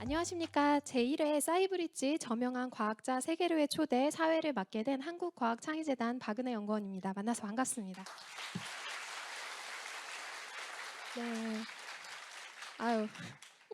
안녕하십니까. 제1회 사이브리지 저명한 과학자 세계로의 초대 사회를 맡게 된 한국과학창의재단 박은혜 연구원입니다. 만나서 반갑습니다. 네. 아유,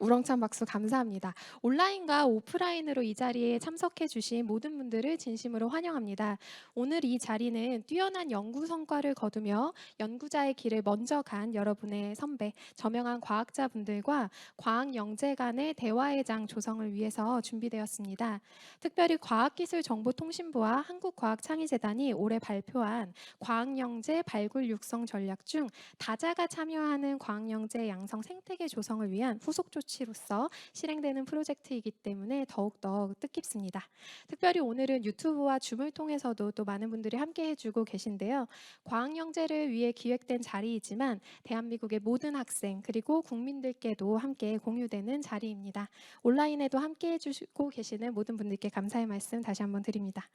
우렁찬 박수 감사합니다. 온라인과 오프라인으로 이 자리에 참석해 주신 모든 분들을 진심으로 환영합니다. 오늘 이 자리는 뛰어난 연구 성과를 거두며 연구자의 길을 먼저 간 여러분의 선배, 저명한 과학자분들과 과학영재 간의 대화의 장 조성을 위해서 준비되었습니다. 특별히 과학기술정보통신부와 한국과학창의재단이 올해 발표한 과학영재 발굴 육성 전략 중 다자가 참여하는 과학영재 양성 생태계 조성을 위한 후속 조치로서 실행되는 프로젝트이기 때문에 더욱더 뜻깊습니다. 특별히 오늘은 유튜브와 줌을 통해서도 또 많은 분들이 함께 해주고 계신데요. 과학영재를 위해 기획된 자리이지만 대한민국의 모든 학생 그리고 국민들께도 함께 공유되는 자리입니다. 온라인에도 함께 해주시고 계시는 모든 분들께 감사의 말씀 다시 한번 드립니다.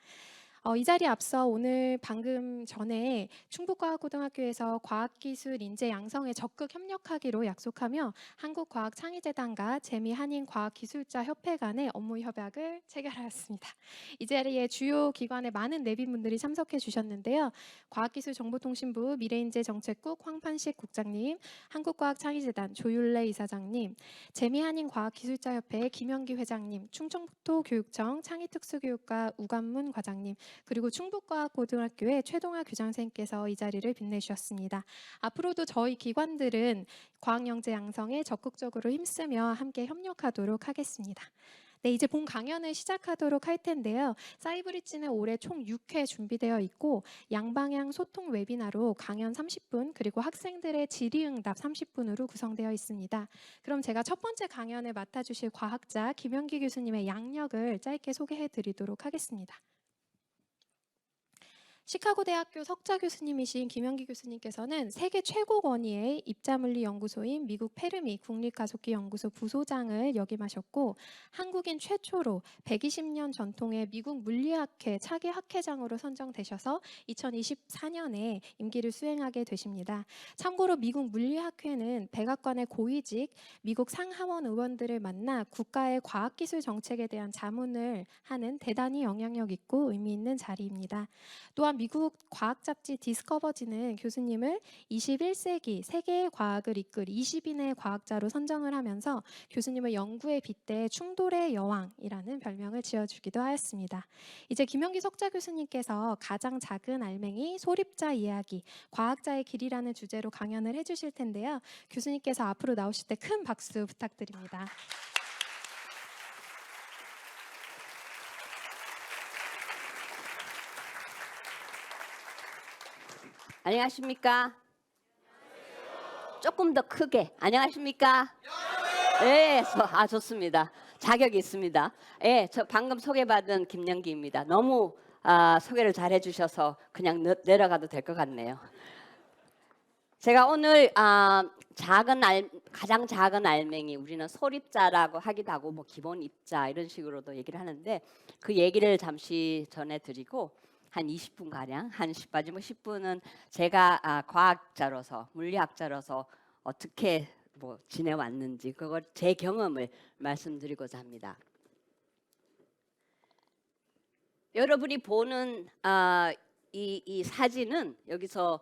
이 자리에 앞서 오늘 방금 전에 충북과학고등학교에서 과학기술 인재 양성에 적극 협력하기로 약속하며 한국과학창의재단과 재미한인과학기술자협회 간의 업무 협약을 체결하였습니다. 이 자리에 주요 기관의 많은 내빈분들이 참석해 주셨는데요. 과학기술정보통신부 미래인재정책국 황판식 국장님, 한국과학창의재단 조율래 이사장님, 재미한인과학기술자협회 김영기 회장님, 충청북도교육청 창의특수교육과 우관문 과장님, 그리고 충북과학고등학교의 최동아 교장선생님께서 이 자리를 빛내주셨습니다. 앞으로도 저희 기관들은 과학영재 양성에 적극적으로 힘쓰며 함께 협력하도록 하겠습니다. 네, 이제 본 강연을 시작하도록 할 텐데요. 사이브리지는 올해 총 6회 준비되어 있고 양방향 소통 웨비나로 강연 30분 그리고 학생들의 질의응답 30분으로 구성되어 있습니다. 그럼 제가 첫 번째 강연을 맡아주실 과학자 김영기 교수님의 양력을 짧게 소개해 드리도록 하겠습니다. 시카고 대학교 석좌 교수님이신 김영기 교수님께서는 세계 최고 권위의 입자물리 연구소인 미국 페르미 국립가속기연구소 부소장을 역임하셨고 한국인 최초로 120년 전통의 미국 물리학회 차기 학회장으로 선정되셔서 2024년에 임기를 수행하게 되십니다. 참고로 미국 물리학회는 백악관의 고위직 미국 상하원 의원들을 만나 국가의 과학기술 정책에 대한 자문을 하는 대단히 영향력 있고 의미 있는 자리입니다. 또한 미국 과학 잡지 디스커버지는 교수님을 21세기 세계의 과학을 이끌 20인의 과학자로 선정을 하면서 교수님을 연구에 빗대 충돌의 여왕이라는 별명을 지어주기도 하였습니다. 이제 김영기 석좌 교수님께서 가장 작은 알맹이 소립자 이야기, 과학자의 길이라는 주제로 강연을 해주실 텐데요. 교수님께서 앞으로 나오실 때 큰 박수 부탁드립니다. 안녕하십니까? 조금 더 크게 안녕하십니까? 네, 좋습니다. 자격이 있습니다. 네, 저 방금 소개받은 김영기입니다. 너무 소개를 잘 해주셔서 그냥 내려가도 될 것 같네요. 제가 오늘 가장 작은 알맹이, 우리는 소립자라고 하기도 하고 뭐 기본 입자 이런 식으로도 얘기를 하는데 그 얘기를 잠시 전해드리고 한 20분 가량, 한 10분은 제가 과학자로서 물리학자로서 어떻게 뭐 지내왔는지 그걸 제 경험을 말씀드리고자 합니다. 여러분이 보는 이 사진은 여기서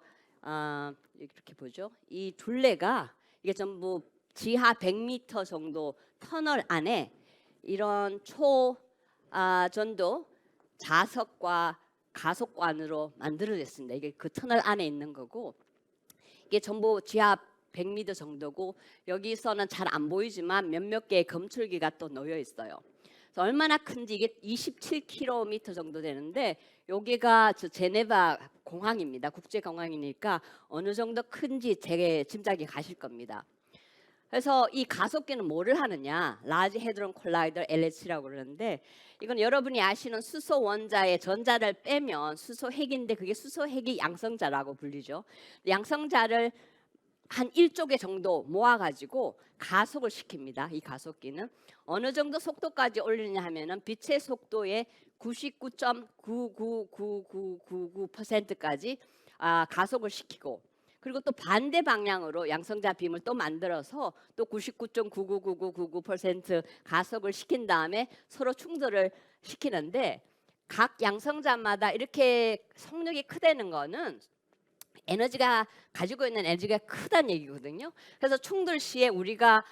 이렇게 보죠. 이 둘레가 이게 전부 지하 100m 정도 터널 안에 이런 초전도 자석과 가속관으로 만들어졌습니다. 이게 그 터널 안에 있는 거고 이게 전부 지하 100m 정도고 여기서는 잘 안 보이지만 몇몇 개의 검출기가 또 놓여 있어요. 그래서 얼마나 큰지 이게 27km 정도 되는데 여기가 제네바 공항입니다. 국제공항이니까 어느 정도 큰지 제 짐작이 가실 겁니다. 그래서 이 가속기는 뭐를 하느냐? 라지 헤드론 콜라이더 LHC라고 그러는데 이건 여러분이 아시는 수소 원자의 전자를 빼면 수소 핵인데 그게 수소 핵이 양성자라고 불리죠. 양성자를 한 1조개 정도 모아가지고 가속을 시킵니다. 이 가속기는 어느 정도 속도까지 올리느냐 하면은 빛의 속도의 99.99999%까지 가속을 시키고 그리고 또 반대 방향으로 양성자 빔을 또 만들어서 또 99.999999% 가속을 시킨 다음에 서로 충돌을 시키는데, 각 양성자마다 이렇게 속력이 크다는 거는 에너지가 가지고 있는 에너지가 크다는 얘기거든요. 그래서 충돌 시에 우리가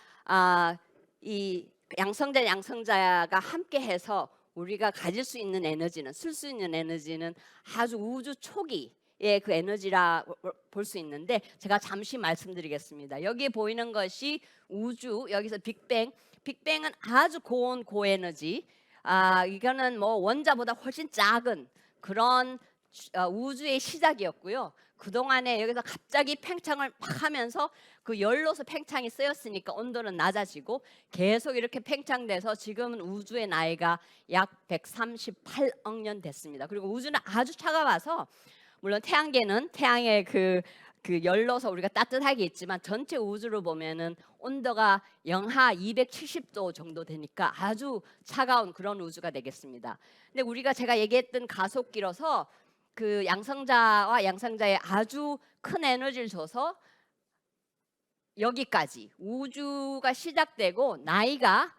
이 양성자가 함께해서 우리가 가질 수 있는 에너지는, 쓸 수 있는 에너지는 아주 우주 초기의 그 에너지라 볼 수 있는데, 제가 잠시 말씀드리겠습니다. 여기에 보이는 것이 우주, 여기서 빅뱅. 빅뱅은 아주 고에너지. 이거는 뭐 원자보다 훨씬 작은 그런 우주의 시작이었고요. 그동안에 여기서 갑자기 팽창을 막 하면서 그 열로서 팽창이 쓰였으니까 온도는 낮아지고 계속 이렇게 팽창돼서 지금은 우주의 나이가 약 138억 년 됐습니다. 그리고 우주는 아주 차가워서, 물론 태양계는 태양의 그 열로서 우리가 따뜻하게 있지만 전체 우주로 보면은 온도가 영하 270도 정도 되니까 아주 차가운 그런 우주가 되겠습니다. 근데 우리가 제가 얘기했던 가속기로서 그 양성자와 양성자에 아주 큰 에너지를 줘서 여기까지 우주가 시작되고 나이가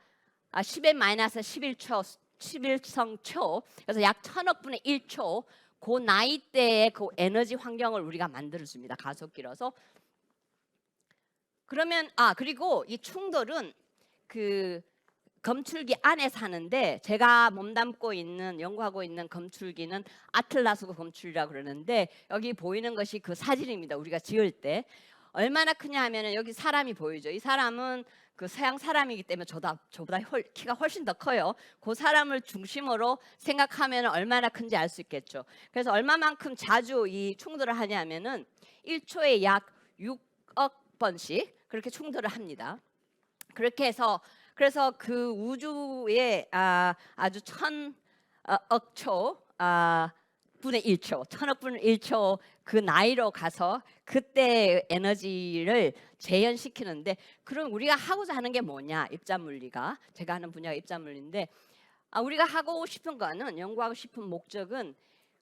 10의 마이너스 11초, 11성초, 그래서 약 1000억 분의 1초, 그 나이대의 그 에너지 환경을 우리가 만들어줍니다. 가속기로서. 그러면 그리고 이 충돌은 그 검출기 안에 사는데, 제가 몸담고 있는, 연구하고 있는 검출기는 아틀라스 검출이라고 그러는데, 여기 보이는 것이 그 사진입니다. 우리가 지을 때 얼마나 크냐 하면은 여기 사람이 보이죠. 이 사람은 그 서양 사람이기 때문에 저보다 키가 훨씬 더 커요. 그 사람을 중심으로 생각하면 얼마나 큰지 알 수 있겠죠. 그래서 얼마만큼 자주 이 충돌을 하냐면은 1초에 약 6억 번씩 그렇게 충돌을 합니다. 그렇게 해서, 그래서 그 우주의 아주 1000억 초 분의 1초, 1000억 분의 1초 그 나이로 가서 그때 에너지를 재현시키는데, 그럼 우리가 하고자 하는 게 뭐냐? 입자물리가, 제가 하는 분야가 입자물리인데, 우리가 하고 싶은 거는, 연구하고 싶은 목적은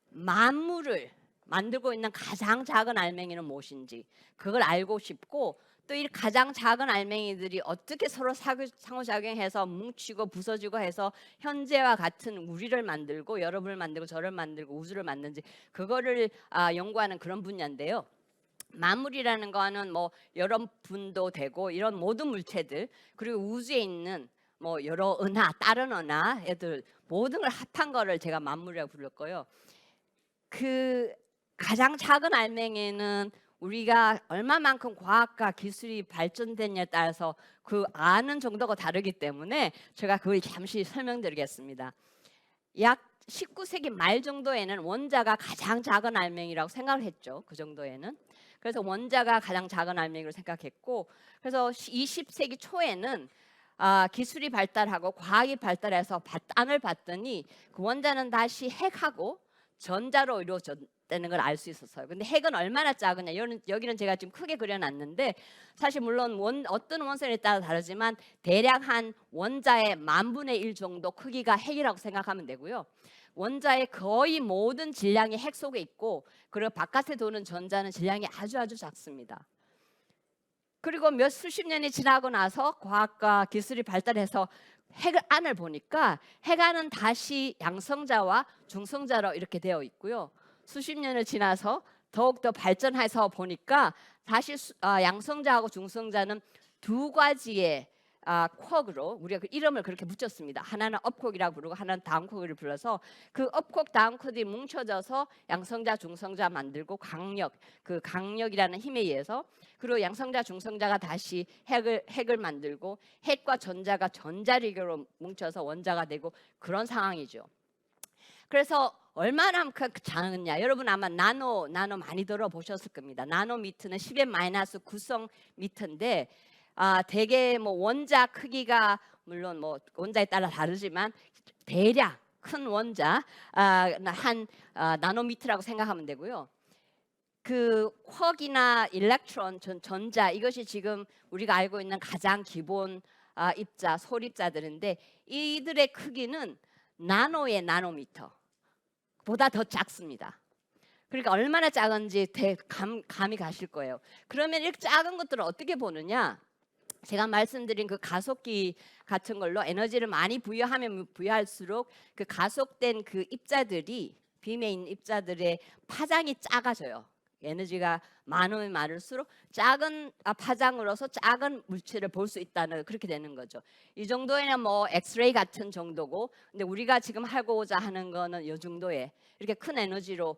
만물을 만들고 있는 가장 작은 알맹이는 무엇인지 그걸 알고 싶고, 또 이 가장 작은 알맹이들이 어떻게 서로 상호작용해서 뭉치고 부서지고 해서 현재와 같은 우리를 만들고 여러분을 만들고 저를 만들고 우주를 만드는지, 그거를 연구하는 그런 분야인데요. 만물이라는 거는 뭐 여러 분도 되고 이런 모든 물체들, 그리고 우주에 있는 뭐 여러 은하, 다른 은하 애들 모든 걸 합한 거를 제가 만물이라고 부를 거예요. 그 가장 작은 알맹이는 우리가 얼마만큼 과학과 기술이 발전됐냐에 따라서 그 아는 정도가 다르기 때문에 제가 그걸 잠시 설명드리겠습니다. 약 19세기 말 정도에는 원자가 가장 작은 알맹이라고 생각을 했죠. 그 정도에는. 그래서 원자가 가장 작은 알맹이로 생각했고, 그래서 20세기 초에는 기술이 발달하고 과학이 발달해서 안을 봤더니 그 원자는 다시 핵하고 전자로 이루어졌다는 걸 알 수 있었어요. 근데 핵은 얼마나 작으냐, 여기는 제가 지금 크게 그려놨는데, 사실 물론 어떤 원소에 따라 다르지만 대략 한 원자의 10,000분의 1 정도 크기가 핵이라고 생각하면 되고요. 원자의 거의 모든 질량이 핵 속에 있고, 그리고 바깥에 도는 전자는 질량이 아주 작습니다. 그리고 몇 수십 년이 지나고 나서 과학과 기술이 발달해서 핵 안을 보니까 핵 안은 다시 양성자와 중성자로 이렇게 되어 있고요. 수십 년을 지나서 더욱더 발전해서 보니까 다시 양성자하고 중성자는 두 가지의 쿼크로 우리가 그 이름을 그렇게 붙였습니다. 하나는 업쿼크이라고 부르고 하나는 다운쿼크를 불러서 그 업쿼크 다운쿼크들이 뭉쳐져서 양성자 중성자 만들고 그 강력이라는 힘에 의해서, 그리고 양성자 중성자가 다시 핵을 만들고 핵과 전자가 전자리교로 뭉쳐서 원자가 되고 그런 상황이죠. 그래서 얼마나 작으냐, 여러분 아마 나노 많이 들어보셨을 겁니다. 나노미터는 10의 마이너스 9성 미터인데, 대개 뭐 원자 크기가 물론 뭐 원자에 따라 다르지만 대략 큰 원자 한 나노미터라고 생각하면 되고요. 그 쿼크이나 일렉트론, 전자, 이것이 지금 우리가 알고 있는 가장 기본 입자, 소립자들인데, 이들의 크기는 나노의 나노미터 보다 더 작습니다. 그러니까 얼마나 작은지 감이 가실 거예요. 그러면 이렇게 작은 것들을 어떻게 보느냐? 제가 말씀드린 그 가속기 같은 걸로 에너지를 많이 부여하면 부여할수록 그 가속된 그 입자들이 빔에 있는 입자들의 파장이 작아져요. 에너지가 많으면 많을수록 작은 파장으로서 작은 물체를 볼 수 있다는 그렇게 되는 거죠. 이 정도에는 뭐 엑스레이 같은 정도고, 근데 우리가 지금 하고자 하는 거는 이 정도에 이렇게 큰 에너지로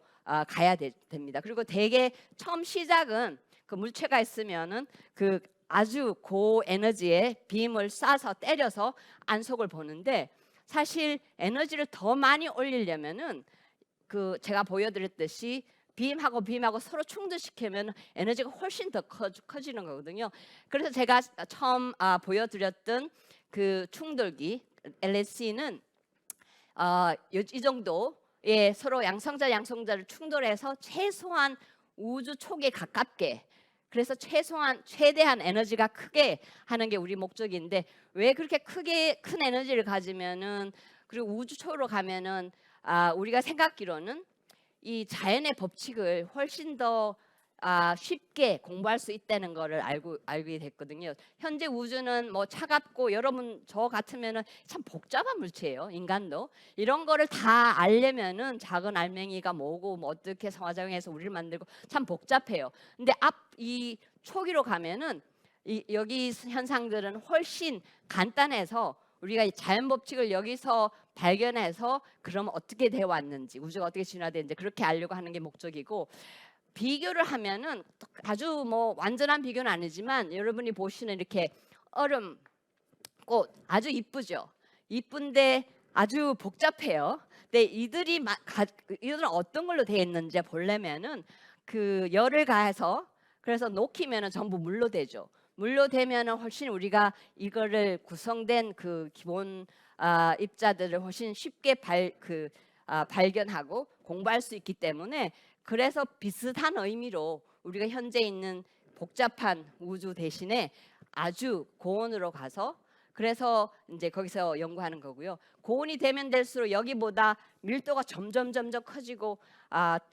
가야 됩니다. 그리고 대개 처음 시작은 그 물체가 있으면은 그 아주 고에너지의 빔을 쏴서 때려서 안속을 보는데, 사실 에너지를 더 많이 올리려면은 그 제가 보여드렸듯이 빔하고 서로 충돌시키면 에너지가 훨씬 더 커지는 거거든요. 그래서 제가 처음 보여드렸던 그 충돌기 LHC는 이 정도의 서로 양성자를 충돌해서 최소한 우주 초계에 가깝게, 그래서 최대한 에너지가 크게 하는 게 우리 목적인데, 왜 그렇게 큰 에너지를 가지면은, 그리고 우주 초로 가면은 우리가 생각기로는 이 자연의 법칙을 훨씬 더 쉽게 공부할 수 있다는 거를 알게 됐거든요. 현재 우주는 뭐 차갑고, 여러분 저 같으면은 참 복잡한 물체예요. 인간도 이런 거를 다 알려면은 작은 알맹이가 뭐고 뭐 어떻게 상호작용해서 우리를 만들고 참 복잡해요. 근데 이 초기로 가면은 여기 현상들은 훨씬 간단해서 우리가 이 자연 법칙을 여기서 발견해서 그럼 어떻게 되어 왔는지, 우주가 어떻게 진화되는지 그렇게 알려고 하는 게 목적이고, 비교를 하면은 아주 뭐 완전한 비교는 아니지만 여러분이 보시는 이렇게 얼음 꽃 아주 이쁘죠. 이쁜데 아주 복잡해요. 근데 이들은 어떤 걸로 되어 있는지 보려면은 그 열을 가해서, 그래서 녹히면은 전부 물로 되죠. 물로 되면은 훨씬 우리가 이거를 구성된 그 기본 입자들을 훨씬 쉽게 발견하고 공부할 수 있기 때문에, 그래서 비슷한 의미로 우리가 현재 있는 복잡한 우주 대신에 아주 고온으로 가서, 그래서 이제 거기서 연구하는 거고요. 고온이 되면 될수록 여기보다 밀도가 점점 커지고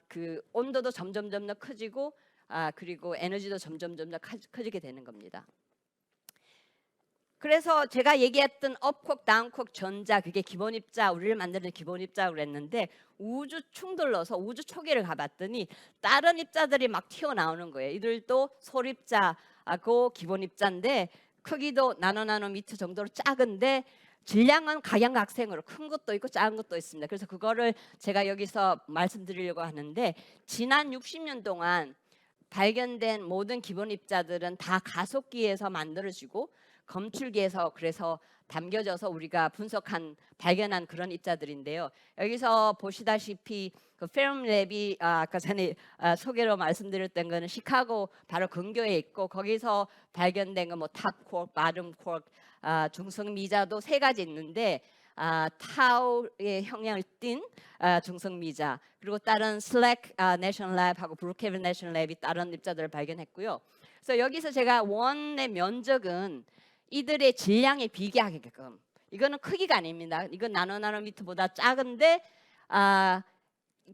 그 온도도 점점 커지고 그리고 에너지도 점점 커지게 되는 겁니다. 그래서 제가 얘기했던 업콕, 다운콕 전자, 그게 기본 입자, 우리를 만드는 기본 입자라고 그랬는데, 우주 충돌로서 우주 초기를 가봤더니 다른 입자들이 막 튀어나오는 거예요. 이들도 솔입자고 기본 입자인데 크기도 나노미터 정도로 작은데 질량은 각양각색으로 큰 것도 있고 작은 것도 있습니다. 그래서 그거를 제가 여기서 말씀드리려고 하는데, 지난 60년 동안 발견된 모든 기본 입자들은 다 가속기에서 만들어지고 검출기에서 그래서 담겨져서 우리가 발견한 그런 입자들인데요. 여기서 보시다시피 그 페럼랩이 아까 전에 소개로 말씀드렸던 거는 시카고 바로 근교에 있고, 거기서 발견된 거 뭐 탑코크, 바텀코크, 중성미자도 3가지 있는데 타우의 형량을 띤 중성미자, 그리고 다른 슬랙 내셔널 랩하고 브루케빈 내셔널 랩이 다른 입자들을 발견했고요. 그래서 여기서 제가 원의 면적은 이들의 질량에 비교하게끔, 이거는 크기가 아닙니다. 이건 나노미터보다 작은데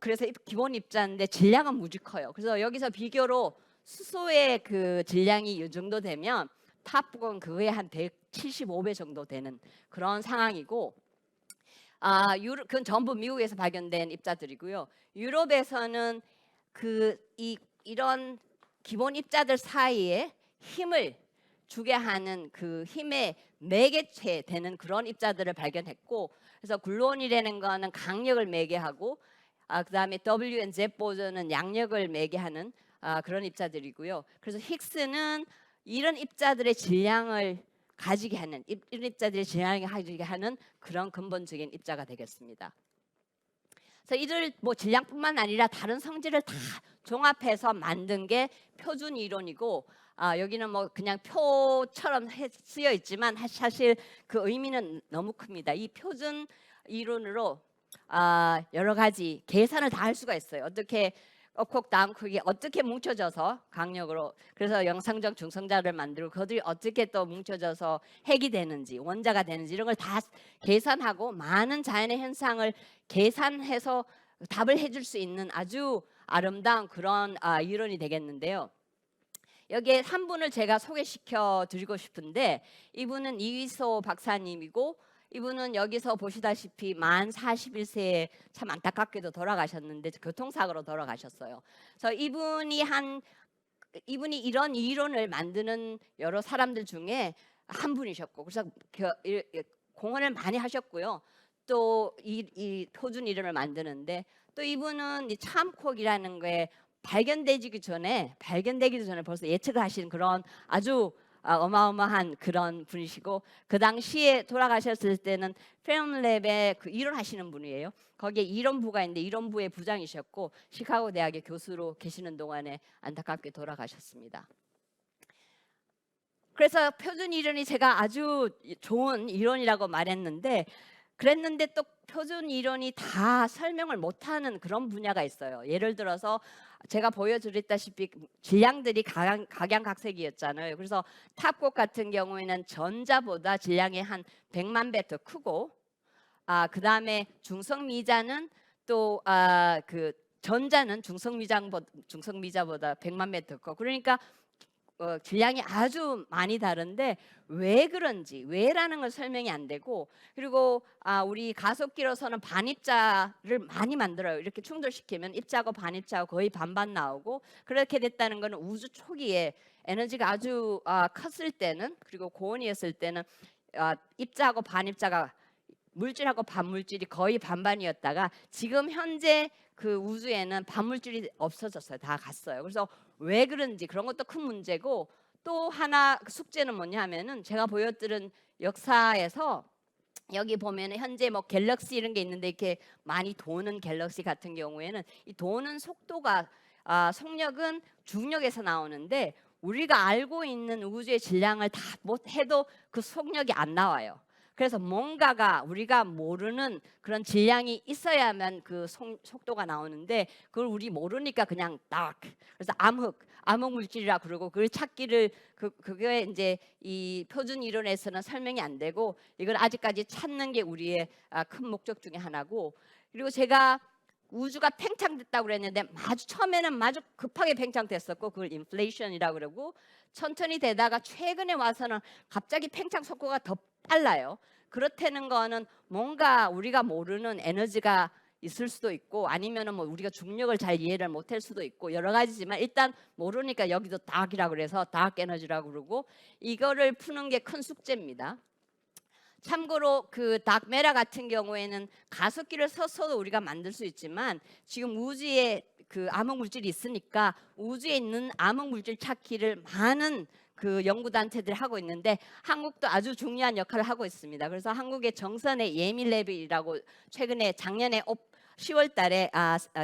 그래서 기본 입자인데 질량은 무지 커요. 그래서 여기서 비교로 수소의 그 질량이 이 정도 되면 탑국은 그거에 한 175배 정도 되는 그런 상황이고, 그건 전부 미국에서 발견된 입자들이고요. 유럽에서는 이런 기본 입자들 사이에 힘을 주게 하는 그 힘의 매개체 되는 그런 입자들을 발견했고, 그래서 글루온이라는 거는 강력을 매개하고 그다음에 W and Z 보존은 양력을 매개하는 그런 입자들이고요. 그래서 힉스는 이런 입자들의 질량을 가지게 하는, 이런 입자들의 질량을 가지게 하는 그런 근본적인 입자가 되겠습니다. 그래서 이들 뭐 질량뿐만 아니라 다른 성질을 다 종합해서 만든 게 표준 이론이고, 여기는 뭐 그냥 표처럼 쓰여 있지만 사실 그 의미는 너무 큽니다. 이 표준 이론으로 여러 가지 계산을 다 할 수가 있어요. 어떻게 업콕 다운콕이 어떻게 뭉쳐져서 강력으로, 그래서 영상적 중성자를 만들고 그들이 어떻게 또 뭉쳐져서 핵이 되는지 원자가 되는지 이런 걸 다 계산하고 많은 자연의 현상을 계산해서 답을 해줄 수 있는 아주 아름다운 그런 이론이 되겠는데요. 여기에 한 분을 제가 소개시켜 드리고 싶은데 이분은 이휘소 박사님이고 이분은 여기서 보시다시피 만 41세에 참 안타깝게도 돌아가셨는데 교통사고로 돌아가셨어요. 그래서 이분이 이런 이론을 만드는 여러 사람들 중에 한 분이셨고 그래서 공헌을 많이 하셨고요. 또 이 표준 이론을 만드는데 또 이분은 이 참콕이라는 거에 발견되기 전에 벌써 예측을 하신 그런 아주 어마어마한 그런 분이시고 그 당시에 돌아가셨을 때는 페럼랩에 그 이론하시는 분이에요. 거기에 이론부가 있는데 이론부의 부장이셨고 시카고 대학의 교수로 계시는 동안에 안타깝게 돌아가셨습니다. 그래서 표준 이론이 제가 아주 좋은 이론이라고 말했는데 그랬는데 또 표준 이론이 다 설명을 못하는 그런 분야가 있어요. 예를 들어서 제가 보여드렸다시피 질량들이 각양각색이었잖아요. 그래서 탑곡 같은 경우에는 전자보다 질량이 한 100만 배 더 크고 그 다음에 중성미자는 또 그 전자는 중성미자보다 100만 배 더 커. 그러니까 질량이 아주 많이 다른데 왜 그런지 왜라는 걸 설명이 안 되고 그리고 우리 가속기로서는 반입자를 많이 만들어요. 이렇게 충돌시키면 입자하고 반입자하고 거의 반반 나오고 그렇게 됐다는 것은 우주 초기에 에너지가 아주 컸을 때는 그리고 고온이었을 때는 입자하고 반입자가 물질하고 반물질이 거의 반반이었다가 지금 현재 그 우주에는 반물질이 없어졌어요. 다 갔어요. 그래서 왜 그런지 그런 것도 큰 문제고 또 하나 숙제는 뭐냐 하면은 제가 보여드린 역사에서 여기 보면 현재 뭐 갤럭시 이런 게 있는데 이렇게 많이 도는 갤럭시 같은 경우에는 이 도는 속도가 속력은 중력에서 나오는데 우리가 알고 있는 우주의 질량을 다 해도 그 속력이 안 나와요. 그래서 뭔가가 우리가 모르는 그런 질량이 있어야만 그 속도가 나오는데 그걸 우리 모르니까 그냥 그래서 암흑 물질이라 그러고 그걸 찾기를 그게 이제 이 표준 이론에서는 설명이 안 되고 이걸 아직까지 찾는 게 우리의 큰 목적 중에 하나고 그리고 제가 우주가 팽창됐다고 그랬는데 처음에는 아주 급하게 팽창됐었고 그걸 인플레이션이라고 그러고 천천히 되다가 최근에 와서는 갑자기 팽창 속도가 더 빨라요. 그렇다는 거는 뭔가 우리가 모르는 에너지가 있을 수도 있고 아니면은 뭐 우리가 중력을 잘 이해를 못할 수도 있고 여러 가지지만 일단 모르니까 여기도 다크라고 그래서 다크 에너지라고 그러고 이거를 푸는 게 큰 숙제입니다. 참고로 그 다크메라 같은 경우에는 가속기를 써서도 우리가 만들 수 있지만 지금 우주에 그 암흑 물질이 있으니까 우주에 있는 암흑 물질 찾기를 많은 그 연구단체들이 하고 있는데 한국도 아주 중요한 역할을 하고 있습니다. 그래서 한국의 정선의 예밀랩이라고 최근에 작년에 10월 달에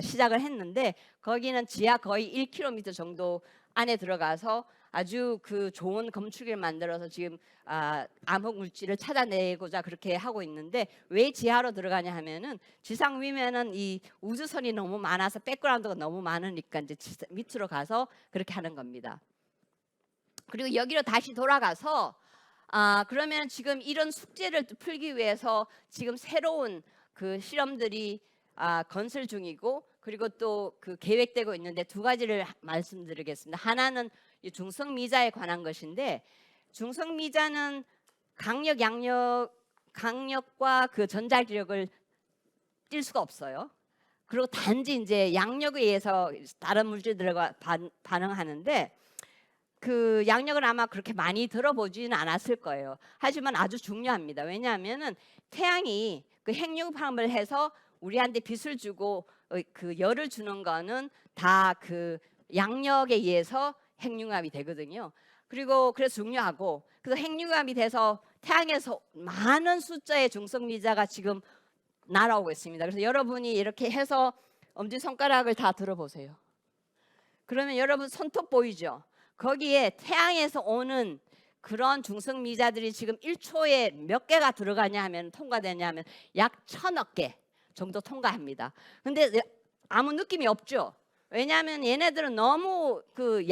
시작을 했는데 거기는 지하 거의 1km 정도 안에 들어가서 아주 그 좋은 검출기를 만들어서 지금 암흑 물질을 찾아내고자 그렇게 하고 있는데 왜 지하로 들어가냐 하면은 지상 위면은 이 우주선이 너무 많아서 백그라운드가 너무 많으니까 이제 밑으로 가서 그렇게 하는 겁니다. 그리고 여기로 다시 돌아가서 그러면 지금 이런 숙제를 풀기 위해서 지금 새로운 그 실험들이 건설 중이고 그리고 또 그 계획되고 있는데 두 가지를 말씀드리겠습니다. 하나는 이 중성 미자에 관한 것인데 중성 미자는 강력과 그 전자기력을 띌 수가 없어요. 그리고 단지 이제 양력에 의해서 다른 물질들과 반응하는데 그 양력을 아마 그렇게 많이 들어보지는 않았을 거예요. 하지만 아주 중요합니다. 왜냐하면은 태양이 그 핵융합을 해서 우리한테 빛을 주고 그 열을 주는 거는 다 그 양력에 의해서 핵융합이 되거든요. 그리고 그래서 중요하고 그래서 핵융합이 돼서 태양에서 많은 숫자의 중성미자가 지금 날아오고 있습니다. 그래서 여러분이 이렇게 해서 엄지손가락을 다 들어보세요. 그러면 여러분 손톱 보이죠? 거기에 태양에서 오는 그런 중성미자들이 지금 1초에 몇 개가 들어가냐 하면 통과되냐 하면 약 1000억 개 정도 통과합니다. 근데 아무 느낌이 없죠. 왜냐하면 얘네들은 너무 그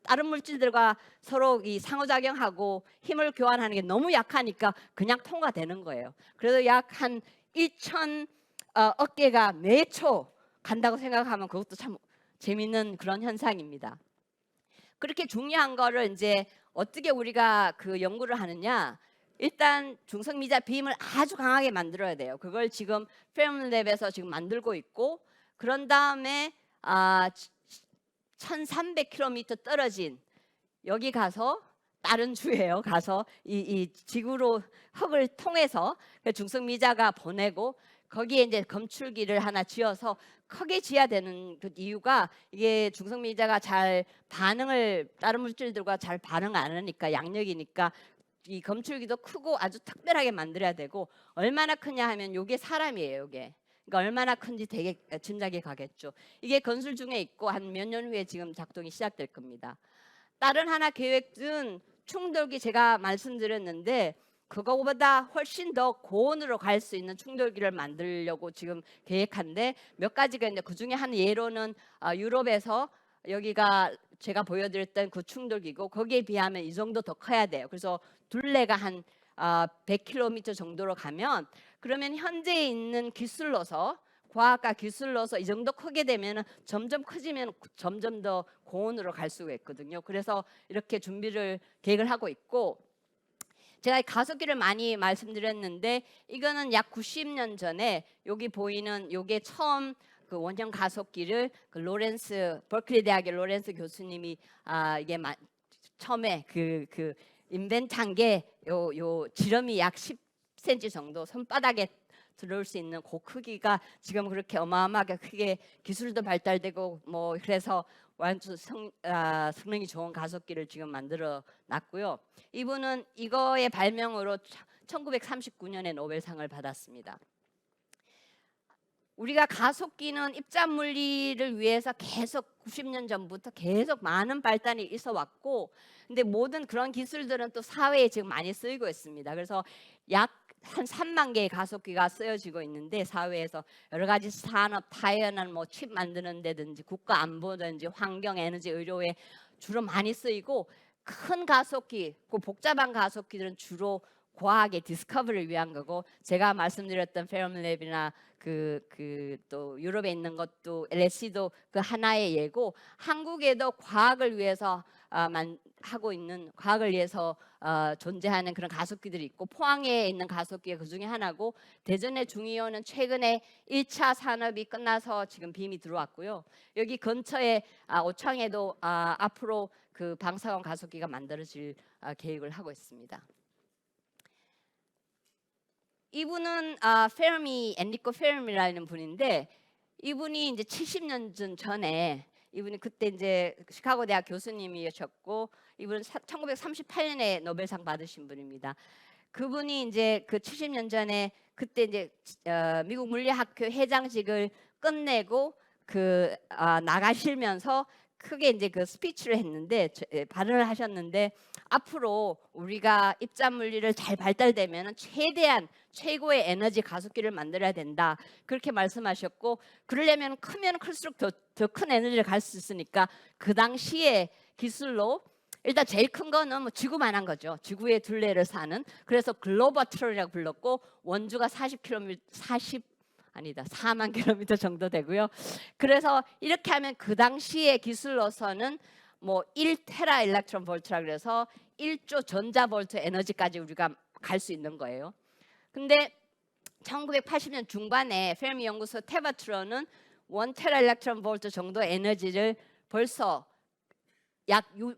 다른 물질들과 서로 이 상호작용하고 힘을 교환하는 게 너무 약하니까 그냥 통과되는 거예요. 그래도 약 한 1000억 개가 매초 간다고 생각하면 그것도 참 재밌는 그런 현상입니다. 그렇게 중요한 거를 이제 어떻게 우리가 그 연구를 하느냐? 일단 중성미자 빔을 아주 강하게 만들어야 돼요. 그걸 지금 페럼랩에서 지금 만들고 있고, 그런 다음에 1300km 떨어진 여기 가서 다른 주예요. 가서 이 지구로 흙을 통해서 그 중성미자가 보내고, 거기에 이제 검출기를 하나 지어서 크게 지어야 되는 그 이유가, 이게 중성미자가 잘 반응을 다른 물질들과 잘 반응 안 하니까, 양력이니까 이 검출기도 크고 아주 특별하게 만들어야 되고, 얼마나 크냐 하면 요게 사람이에요. 요게. 그러니까 얼마나 큰지 되게 짐작이 가겠죠. 이게 건설 중에 있고 한 몇 년 후에 지금 작동이 시작될 겁니다. 다른 하나 계획은 충돌기, 제가 말씀드렸는데 그거보다 훨씬 더 고온으로 갈 수 있는 충돌기를 만들려고 지금 계획한데, 몇 가지가 있는데 그 중에 한 예로는 유럽에서 여기가 제가 보여드렸던 그 충돌기고, 거기에 비하면 이 정도 더 커야 돼요. 그래서 둘레가 한 100km 정도로 가면, 그러면 현재 있는 기술로서, 과학과 기술로서 이 정도 크게 되면 점점 커지면 점점 더 고온으로 갈 수가 있거든요. 그래서 이렇게 계획을 하고 있고, 제가 가속기를 많이 말씀드렸는데, 이거는 약 90년 전에 여기 보이는 요게 처음 그 원형 가속기를 그 버클리 대학의 로렌스 교수님이 이게 처음에 그 인벤트한 게 요 지름이 약 10cm 정도, 손바닥에 들어올 수 있는 그 크기가 지금 그렇게 어마어마하게 크게 기술도 발달되고 뭐 그래서 완전 성능이 좋은 가속기를 지금 만들어 놨고요. 이분은 이거의 발명으로 1939년에 노벨상을 받았습니다. 우리가 가속기는 입자 물리를 위해서 계속 90년 전부터 계속 많은 발달이 있어 왔고, 근데 모든 그런 기술들은 또 사회에 지금 많이 쓰이고 있습니다. 그래서 약 한 3만 개의 가속기가 쓰여지고 있는데, 사회에서 여러 가지 산업, 타이어는 뭐 칩 만드는 데든지 국가 안보든지 환경, 에너지, 의료에 주로 많이 쓰이고, 큰 가속기, 그 복잡한 가속기들은 주로 과학의 디스커버리를 위한 거고, 제가 말씀드렸던 페럼랩이나 또 유럽에 있는 것도 LSC도 그 하나의 예고, 한국에도 과학을 위해서 하고 있는, 과학을 위해서 존재하는 그런 가속기들이 있고, 포항에 있는 가속기가 그 중에 하나고, 대전의 중이호는 최근에 1차 산업이 끝나서 지금 빔이 들어왔고요. 여기 근처에 오창에도 앞으로 그 방사선 가속기가 만들어질 계획을 하고 있습니다. 이분은 엔리코 페르미라는 분인데, 이분이 이제 70년 전에, 이분이 그때 이제 시카고 대학 교수님이셨고, 이분은 1938년에 노벨상 받으신 분입니다. 그분이 이제 그 70년 전에 그때 이제 미국 물리학회 회장직을 끝내고 나가시면서 크게 이제 그 스피치를 했는데, 발언을 하셨는데, 앞으로 우리가 입자 물리를 잘 발달되면 최대한 최고의 에너지 가속기를 만들어야 된다, 그렇게 말씀하셨고, 그러려면 크면 클수록 더 큰 에너지를 갈 수 있으니까 그 당시에 기술로 일단 제일 큰 거는 뭐 지구만한 거죠. 지구의 둘레를 사는. 그래서 글로버트론이라고 불렀고, 원주가 4만 킬로미터 정도 되고요. 그래서 이렇게 하면 그 당시의 기술로서는 뭐 1테라 일렉트론 볼트라 그래서 1조 전자볼트 에너지까지 우리가 갈 수 있는 거예요. 근데 1980년 중반에 페르미 연구소 테바트론은 1테라 일렉트론 볼트 정도 에너지를 벌써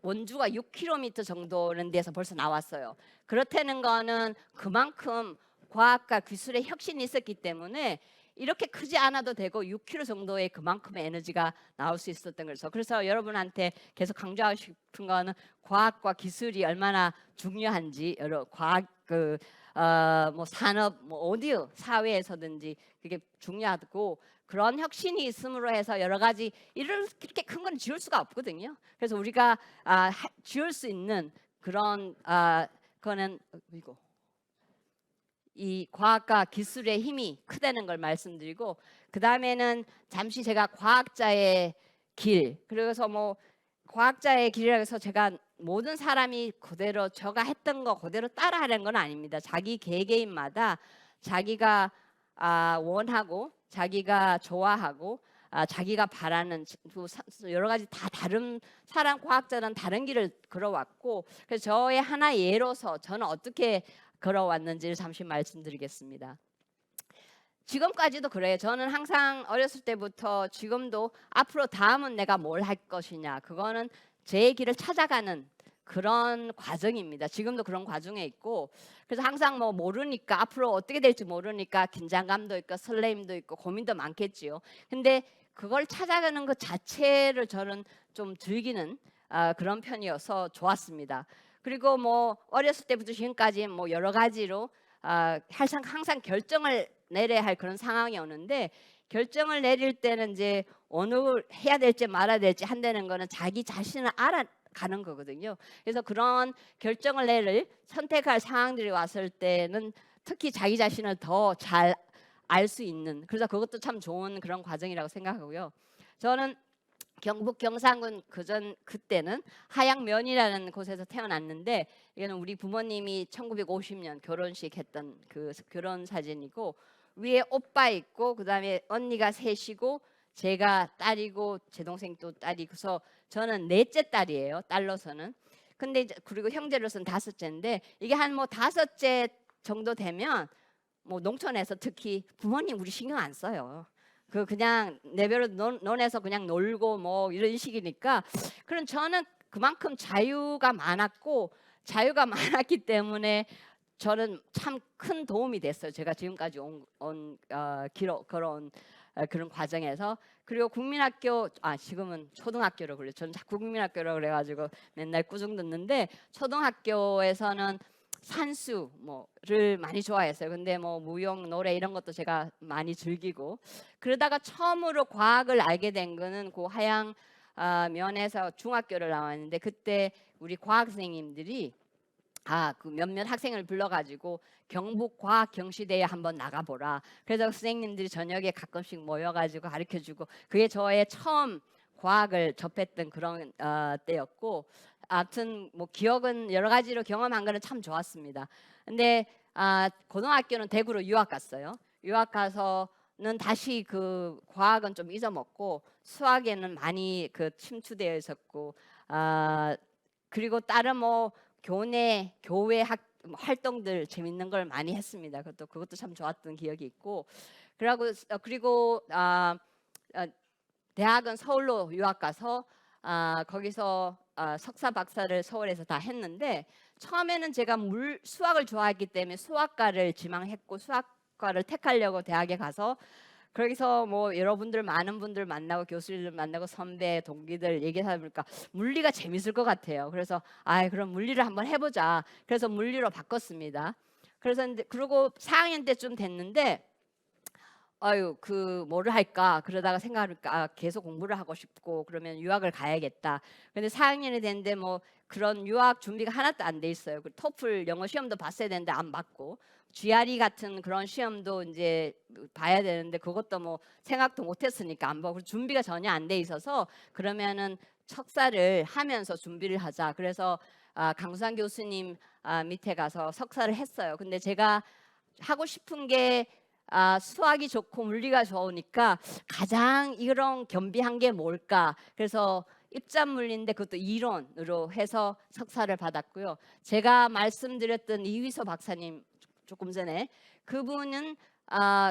원주가 6km 정도는 데서 벌써 나왔어요. 그렇다는 거는 그만큼 과학과 기술의 혁신이 있었기 때문에 이렇게 크지 않아도 되고 6km 정도의 그만큼의 에너지가 나올 수 있었던 거죠. 그래서 여러분한테 계속 강조하고 싶은 거는 과학과 기술이 얼마나 중요한지, 여러 과학 뭐 산업, 뭐 어디 사회에서든지 그게 중요하고, 그런 혁신이 있음으로 해서 여러 가지 이렇게 큰 건 지울 수가 없거든요. 그래서 우리가 지울 수 있는 그런 거는 이 과학과 기술의 힘이 크다는 걸 말씀드리고, 그 다음에는 잠시 제가 과학자의 길, 그래서 뭐 과학자의 길이라고 해서 제가 모든 사람이 그대로 저가 했던 거 그대로 따라하는 건 아닙니다. 자기 개개인마다 자기가 원하고 자기가 좋아하고 자기가 바라는 여러 가지 다 다른 사람 과학자는 다른 길을 걸어왔고 그래서 저의 하나 예로서 저는 어떻게 걸어왔는지를 잠시 말씀드리겠습니다. 지금까지도 그래요. 저는 항상 어렸을 때부터 지금도 앞으로 다음은 내가 뭘 할 것이냐 그거는 제 길을 찾아가는 그런 과정입니다. 지금도 그런 과정에 있고 그래서 항상 뭐 모르니까 앞으로 어떻게 될지 모르니까 긴장감도 있고 설레임도 있고 고민도 많겠지요. 근데 그걸 찾아가는 것 자체를 저는 좀 즐기는 그런 편이어서 좋았습니다. 그리고 뭐 어렸을 때부터 지금까지 뭐 여러 가지로 항상 결정을 내려야 할 그런 상황이 오는데 결정을 내릴 때는 이제 어느 해야 될지 말아야 될지 한다는 거는 자기 자신을 알아가는 거거든요. 그래서 그런 결정을 내릴 선택할 상황들이 왔을 때는 특히 자기 자신을 더 잘 알 수 있는 그래서 그것도 참 좋은 그런 과정이라고 생각하고요. 저는 경북 경상군 그때는 하양면이라는 곳에서 태어났는데 이거는 우리 부모님이 1950년 결혼식 했던 그 결혼 사진이고 위에 오빠 있고 그다음에 언니가 셋이고 제가 딸이고 제 동생 또 딸이고서 저는 넷째 딸이에요. 딸로서는. 근데 이제 그리고 형제로서는 다섯째인데 이게 한 뭐 다섯째 정도 되면 뭐 농촌에서 특히 부모님 우리 신경 안 써요. 그냥 내버려 논에서 그냥 놀고 뭐 이런 식이니까 그럼 저는 그만큼 자유가 많았고 자유가 많았기 때문에 저는 참 큰 도움이 됐어요. 제가 지금까지 걸어온 그런 과정에서 그리고 국민학교 지금은 초등학교로 그래요. 저는 자꾸 국민학교로 그래가지고 맨날 꾸중 듣는데 초등학교에서는 산수 뭐를 많이 좋아했어요. 근데 뭐 무용, 노래 이런 것도 제가 많이 즐기고 그러다가 처음으로 과학을 알게 된 거는 그 하양 면에서 중학교를 나왔는데 그때 우리 과학 선생님들이 그 몇몇 학생을 불러가지고 경북 과학 경시대회 한번 나가보라. 그래서 선생님들이 저녁에 가끔씩 모여가지고 가르쳐주고 그게 저의 처음 과학을 접했던 그런 때였고, 아무튼 뭐 기억은 여러 가지로 경험한 거는 참 좋았습니다. 근데 고등학교는 대구로 유학 갔어요. 유학 가서는 다시 그 과학은 좀 잊어먹고 수학에는 많이 그 침투되어 있었고, 그리고 다른 뭐 교회 활동들 재밌는 걸 많이 했습니다. 그것도 참 좋았던 기억이 있고, 그리고 대학은 서울로 유학 가서 거기서 석사 박사를 서울에서 다 했는데 처음에는 제가 수학을 좋아했기 때문에 수학과를 지망했고 수학과를 택하려고 대학에 가서 거기서 뭐 여러분들 많은 분들 만나고 교수님들 만나고 선배 동기들 얘기하다 보니까 물리가 재밌을 것 같아요. 그래서 그럼 물리를 한번 해보자. 그래서 물리로 바꿨습니다. 그래서 그리고 4학년 때쯤 됐는데 뭐를 할까 그러다가 생각하니까 계속 공부를 하고 싶고 그러면 유학을 가야겠다. 근데 4학년이 됐는데 뭐 그런 유학 준비가 하나도 안 돼 있어요. 그 토플 영어 시험도 봤어야 되는데 안 봤고 GRE 같은 그런 시험도 이제 봐야 되는데 그것도 뭐 생각도 못했으니까 안 보고 준비가 전혀 안 돼 있어서 그러면은 석사를 하면서 준비를 하자. 그래서 강수환 교수님 밑에 가서 석사를 했어요. 근데 제가 하고 싶은 게 수학이 좋고 물리가 좋으니까 가장 이런 겸비한 게 뭘까? 그래서 입자물리인데 그것도 이론으로 해서 석사를 받았고요. 제가 말씀드렸던 이휘서 박사님 조금 전에 그분은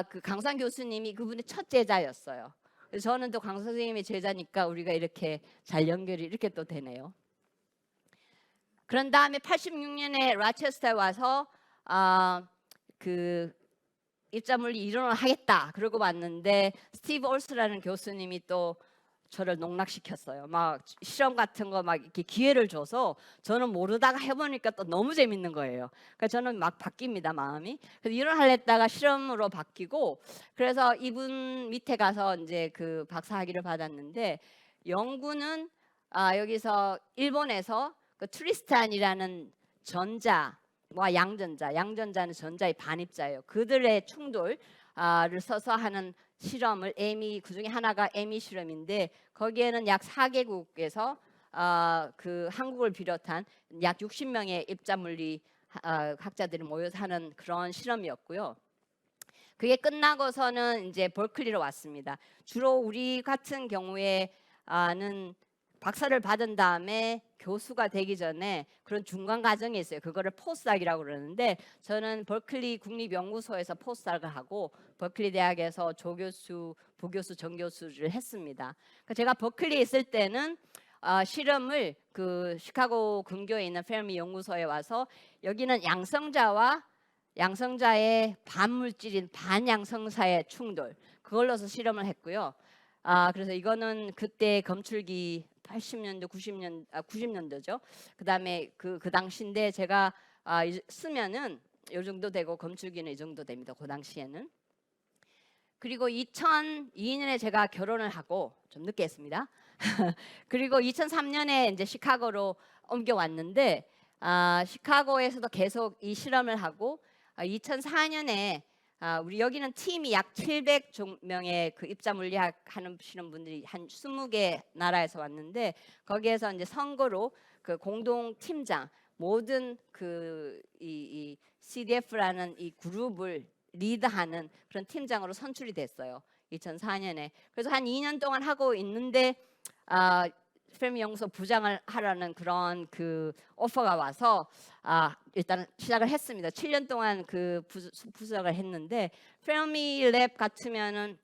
그 강산 교수님이 그분의 첫 제자였어요. 그래서 저는 또 강 선생님의 제자니까 우리가 이렇게 잘 연결이 이렇게 또 되네요. 그런 다음에 86년에 라체스터에 와서 그 입자물리 이론을 하겠다 그러고 왔는데 스티브 올스라는 교수님이 또 저를 농락시켰어요. 막 실험 같은 거 막 이렇게 기회를 줘서 저는 모르다가 해보니까 또 너무 재밌는 거예요. 그러니까 저는 막 바뀝니다 마음이. 그래서 이론을 하려다가 실험으로 바뀌고 그래서 이분 밑에 가서 이제 그 박사학위를 받았는데 연구는 여기서 일본에서 그 트리스탄이라는 전자와 양전자는 전자의 반입자예요. 그들의 충돌을 써서 하는 실험을 그 중에 하나가 에미 실험인데 거기에는 약 4개국에서 그 한국을 비롯한 약 60명의 입자물리 학자들이 모여서 하는 그런 실험이었고요. 그게 끝나고서는 이제 버클리로 왔습니다. 주로 우리 같은 경우에는 박사를 받은 다음에 교수가 되기 전에 그런 중간 과정이 있어요. 그거를 포스닥이라고 그러는데 저는 버클리 국립연구소에서 포스닥을 하고 버클리 대학에서 조교수, 부교수, 정교수를 했습니다. 그러니까 제가 버클리에 있을 때는 실험을 그 시카고 근교에 있는 페르미 연구소에 와서 여기는 양성자의 반물질인 반양성사의 충돌 그걸로서 실험을 했고요. 그래서 이거는 그때 검출기 80년도 90년도죠. 그다음에 그 당시인데 제가 쓰면은 이 정도 되고 검출기는 이 정도 됩니다. 그 당시에는. 그리고 2002년에 제가 결혼을 하고 좀 늦게 했습니다. 그리고 2003년에 이제 시카고로 옮겨왔는데 시카고에서도 계속 이 실험을 하고 2004년에 우리 여기는 팀이 약 700명의 그 입자 물리학 하시는 분들이 한 20개 나라에서 왔는데 거기에서 이제 선거로 그 공동 팀장 모든 이 CDF라는 이 그룹을 리드하는 그런 팀장으로 선출이 됐어요. 2004년에. 그래서 한 2년 동안 하고 있는데 페르미 연구소 부장을 하라는 그런 그 오퍼가 와서 일단 시작을 했습니다. 7년 동안 그 부장을 했는데 페르미 랩 같으면은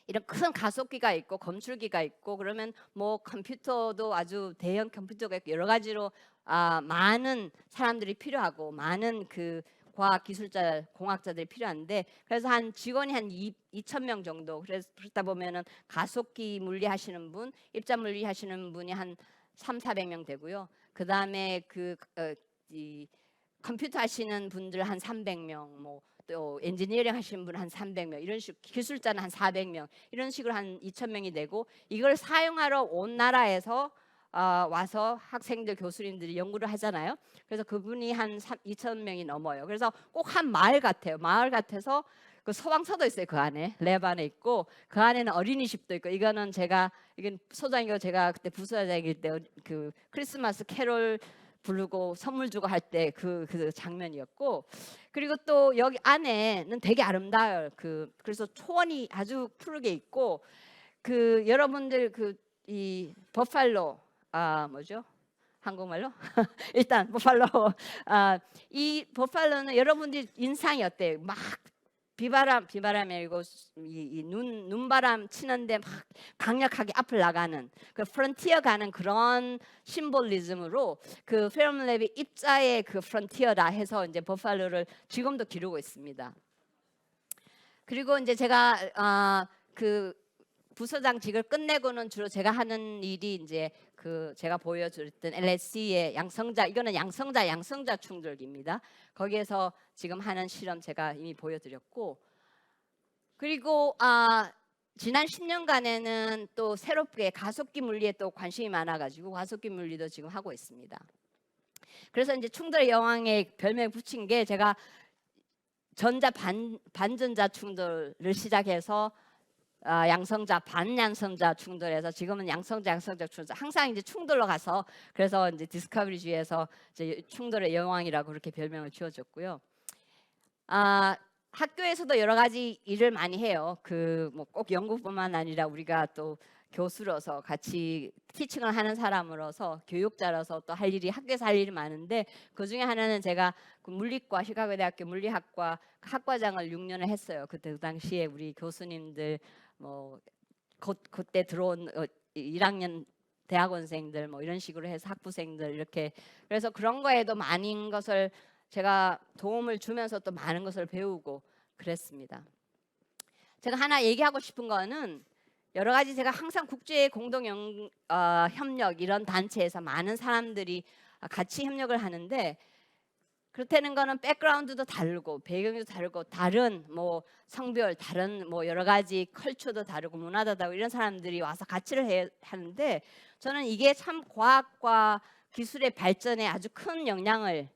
이런 큰 가속기가 있고 검출기가 있고 그러면 뭐 컴퓨터도 아주 대형 컴퓨터가 있고 여러 가지로 많은 사람들이 필요하고 많은 그 과학 기술자 공학자들이 필요한데 그래서 한 직원이 한 2,000명 정도 그러다 보면은 가속기 물리 하시는 분, 입자 물리 하시는 분이 한 3,400명 되고요. 그다음에 이 컴퓨터 하시는 분들 한 300명 뭐 또 엔지니어링 하시는 분 한 300명 이런 식 기술자는 한 400명 이런 식으로 한 2,000명이 되고 이걸 사용하러 온 나라에서 와서 학생들 교수님들이 연구를 하잖아요. 그래서 그분이 한 2,000명이 넘어요. 그래서 꼭 한 마을 같아요. 마을 같아서 그 소방서도 있어요. 그 안에 랩 안에 있고 그 안에는 어린이집도 있고 이건 소장이고 제가 그때 부서장일 때 그 크리스마스 캐롤 부르고 선물 주고 할 때 그 장면이었고 그리고 또 여기 안에는 되게 아름다워요. 그래서 초원이 아주 푸르게 있고 그 여러분들 이 버팔로 뭐죠? 한국말로? 일단 버팔로 이 버팔로는 여러분들 인상이 어때요? 막 비바람이 아니고 이 눈바람 치는데 막 강력하게 앞을 나가는 그 프론티어 가는 그런 심볼리즘으로 그 페르미랩이 입자의 그 프론티어다 해서 이제 버팔로를 지금도 기르고 있습니다. 그리고 이제 제가 그 부서장직을 끝내고는 주로 제가 하는 일이 이제 그 제가 보여드렸던 LSC의 이거는 양성자 충돌기입니다. 거기에서 지금 하는 실험 제가 이미 보여드렸고 그리고 지난 10년간에는 또 새롭게 가속기 물리에 또 관심이 많아가지고 가속기 물리도 지금 하고 있습니다. 그래서 이제 충돌의 여왕에 별명 붙인 게 제가 전자 반전자 충돌을 시작해서 양성자 반양성자 충돌해서 지금은 양성자 충돌 항상 이제 충돌로 가서 그래서 이제 디스커버리주의에서 이제 충돌의 여왕이라고 그렇게 별명을 지어줬고요. 학교에서도 여러 가지 일을 많이 해요. 그 뭐 꼭 연구뿐만 아니라 우리가 또 교수로서 같이 티칭을 하는 사람으로서 교육자로서 또 학교에서 할 일이 많은데 그 중에 하나는 제가 그 물리과 시카고 대학교 물리학과 학과장을 6년을 했어요. 그때 그 당시에 우리 교수님들 뭐 그때 들어온 1학년 대학원생들 뭐 이런 식으로 해서 학부생들 이렇게 그래서 그런 거에도 많은 것을 제가 도움을 주면서 또 많은 것을 배우고 그랬습니다. 제가 하나 얘기하고 싶은 거는 여러 가지 제가 항상 국제 공동 협력 이런 단체에서 많은 사람들이 같이 협력을 하는데 그렇다는 거는 백그라운드도 다르고 배경도 다르고 다른 뭐 성별 다른 뭐 여러 가지 컬처도 다르고 문화도 다르고 이런 사람들이 와서 같이를 하는데 저는 이게 참 과학과 기술의 발전에 아주 큰 영향을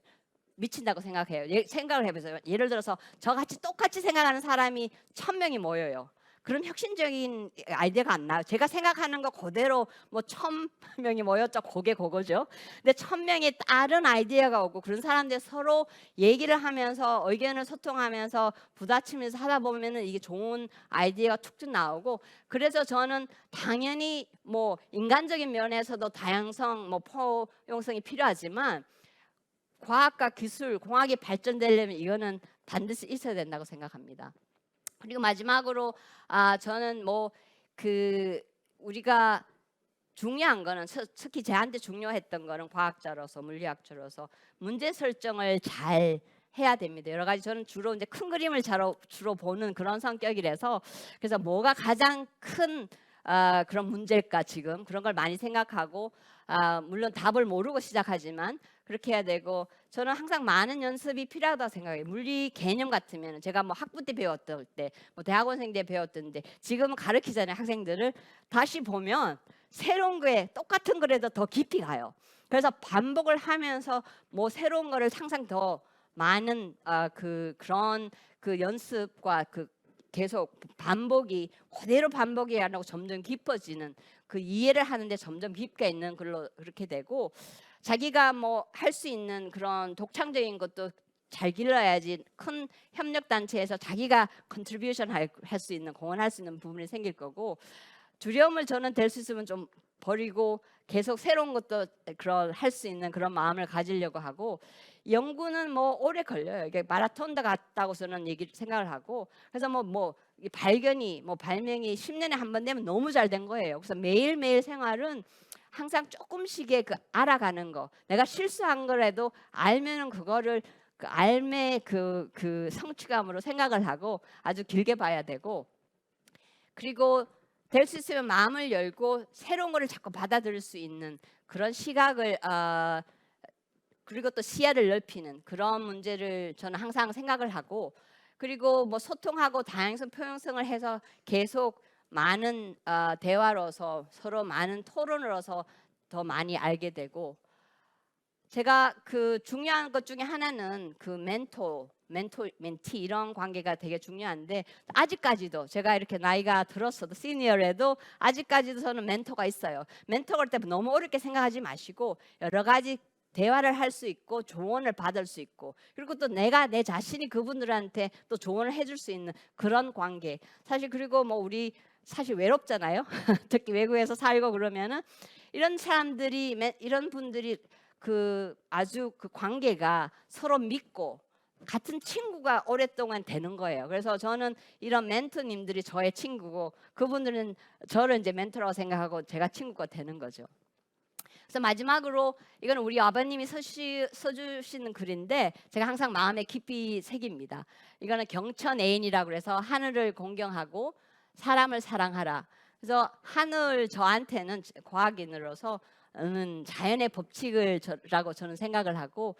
미친다고 생각해요. 생각을 해보세요. 예를 들어서 저같이 똑같이 생각하는 사람이 1,000명이 모여요. 그런 혁신적인 아이디어가 안 나와요. 제가 생각하는 거 그대로 뭐 1,000명이 모였죠. 그거죠. 근데 1,000명이 다른 아이디어가 오고 그런 사람들 서로 얘기를 하면서 의견을 소통하면서 부딪히면서 하다 보면은 이게 좋은 아이디어가 툭툭 나오고, 그래서 저는 당연히 뭐 인간적인 면에서도 다양성, 뭐 포용성이 필요하지만 과학과 기술, 공학이 발전되려면 이거는 반드시 있어야 된다고 생각합니다. 그리고 마지막으로 저는 뭐 우리가 중요한 거는 특히 저한테 중요했던 거는 과학자로서 물리학자로서 문제 설정을 잘 해야 됩니다. 여러 가지 저는 주로 이제 큰 그림을 주로 보는 그런 성격이라서, 그래서 뭐가 가장 큰 그런 문제일까 지금 그런 걸 많이 생각하고, 물론 답을 모르고 시작하지만 그렇게 해야 되고, 저는 항상 많은 연습이 필요하다고 생각해요. 물리 개념 같으면 제가 뭐 학부 때 배웠던 때, 뭐 대학원생 때 배웠던데 지금은 가르치잖아요. 학생들을 다시 보면 새로운 거에 똑같은 거라도 더 깊이 가요. 그래서 반복을 하면서 뭐 새로운 거를 항상 더 많은 그런 연습과 계속 반복이 그대로 반복이 안 하고 점점 깊어지는 그 이해를 하는데 점점 깊게 있는 걸로 그렇게 되고, 자기가 뭐 할 수 있는 그런 독창적인 것도 잘 길러야지 큰 협력 단체에서 자기가 컨트리뷰션 할 수 있는, 공헌할 수 있는 부분이 생길 거고, 두려움을 저는 될 수 있으면 좀 버리고 계속 새로운 것도 그런 할 수 있는 그런 마음을 가지려고 하고, 연구는 뭐 오래 걸려요. 이게 마라톤 같다고 저는 생각을 하고, 그래서 이 발견이 발명이 10년에 한 번 되면 너무 잘 된 거예요. 그래서 매일매일 생활은 항상 조금씩의 알아가는 거, 내가 실수한 거라도 알면은 그거를 알매 성취감으로 생각을 하고 아주 길게 봐야 되고, 그리고 될 수 있으면 마음을 열고 새로운 거를 자꾸 받아들일 수 있는 그런 시각을 그리고 또 시야를 넓히는 그런 문제를 저는 항상 생각을 하고, 그리고 뭐 소통하고 다양성 포용성을 해서 계속 많은 대화로서 서로 많은 토론으로서 더 많이 알게 되고, 제가 중요한 것 중에 하나는 멘티 이런 관계가 되게 중요한데, 아직까지도 제가 이렇게 나이가 들었어도 시니어라도 아직까지도 저는 멘토가 있어요. 멘토가 때 너무 어렵게 생각하지 마시고 여러 가지 대화를 할 수 있고 조언을 받을 수 있고, 그리고 또 내 자신이 그분들한테 또 조언을 해줄 수 있는 그런 관계. 사실 그리고 뭐 우리 사실 외롭잖아요. 특히 외국에서 살고 그러면은 이런 분들이 아주 관계가 서로 믿고 같은 친구가 오랫동안 되는 거예요. 그래서 저는 이런 멘토님들이 저의 친구고 그분들은 저를 이제 멘토라고 생각하고 제가 친구가 되는 거죠. 그래서 마지막으로 이거는 우리 아버님이 써주시는 글인데 제가 항상 마음에 깊이 새깁니다. 이거는 경천 애인이라고 해서 하늘을 공경하고 사람을 사랑하라. 그래서 하늘 저한테는 과학인으로서 자연의 법칙이라고 저는 생각을 하고,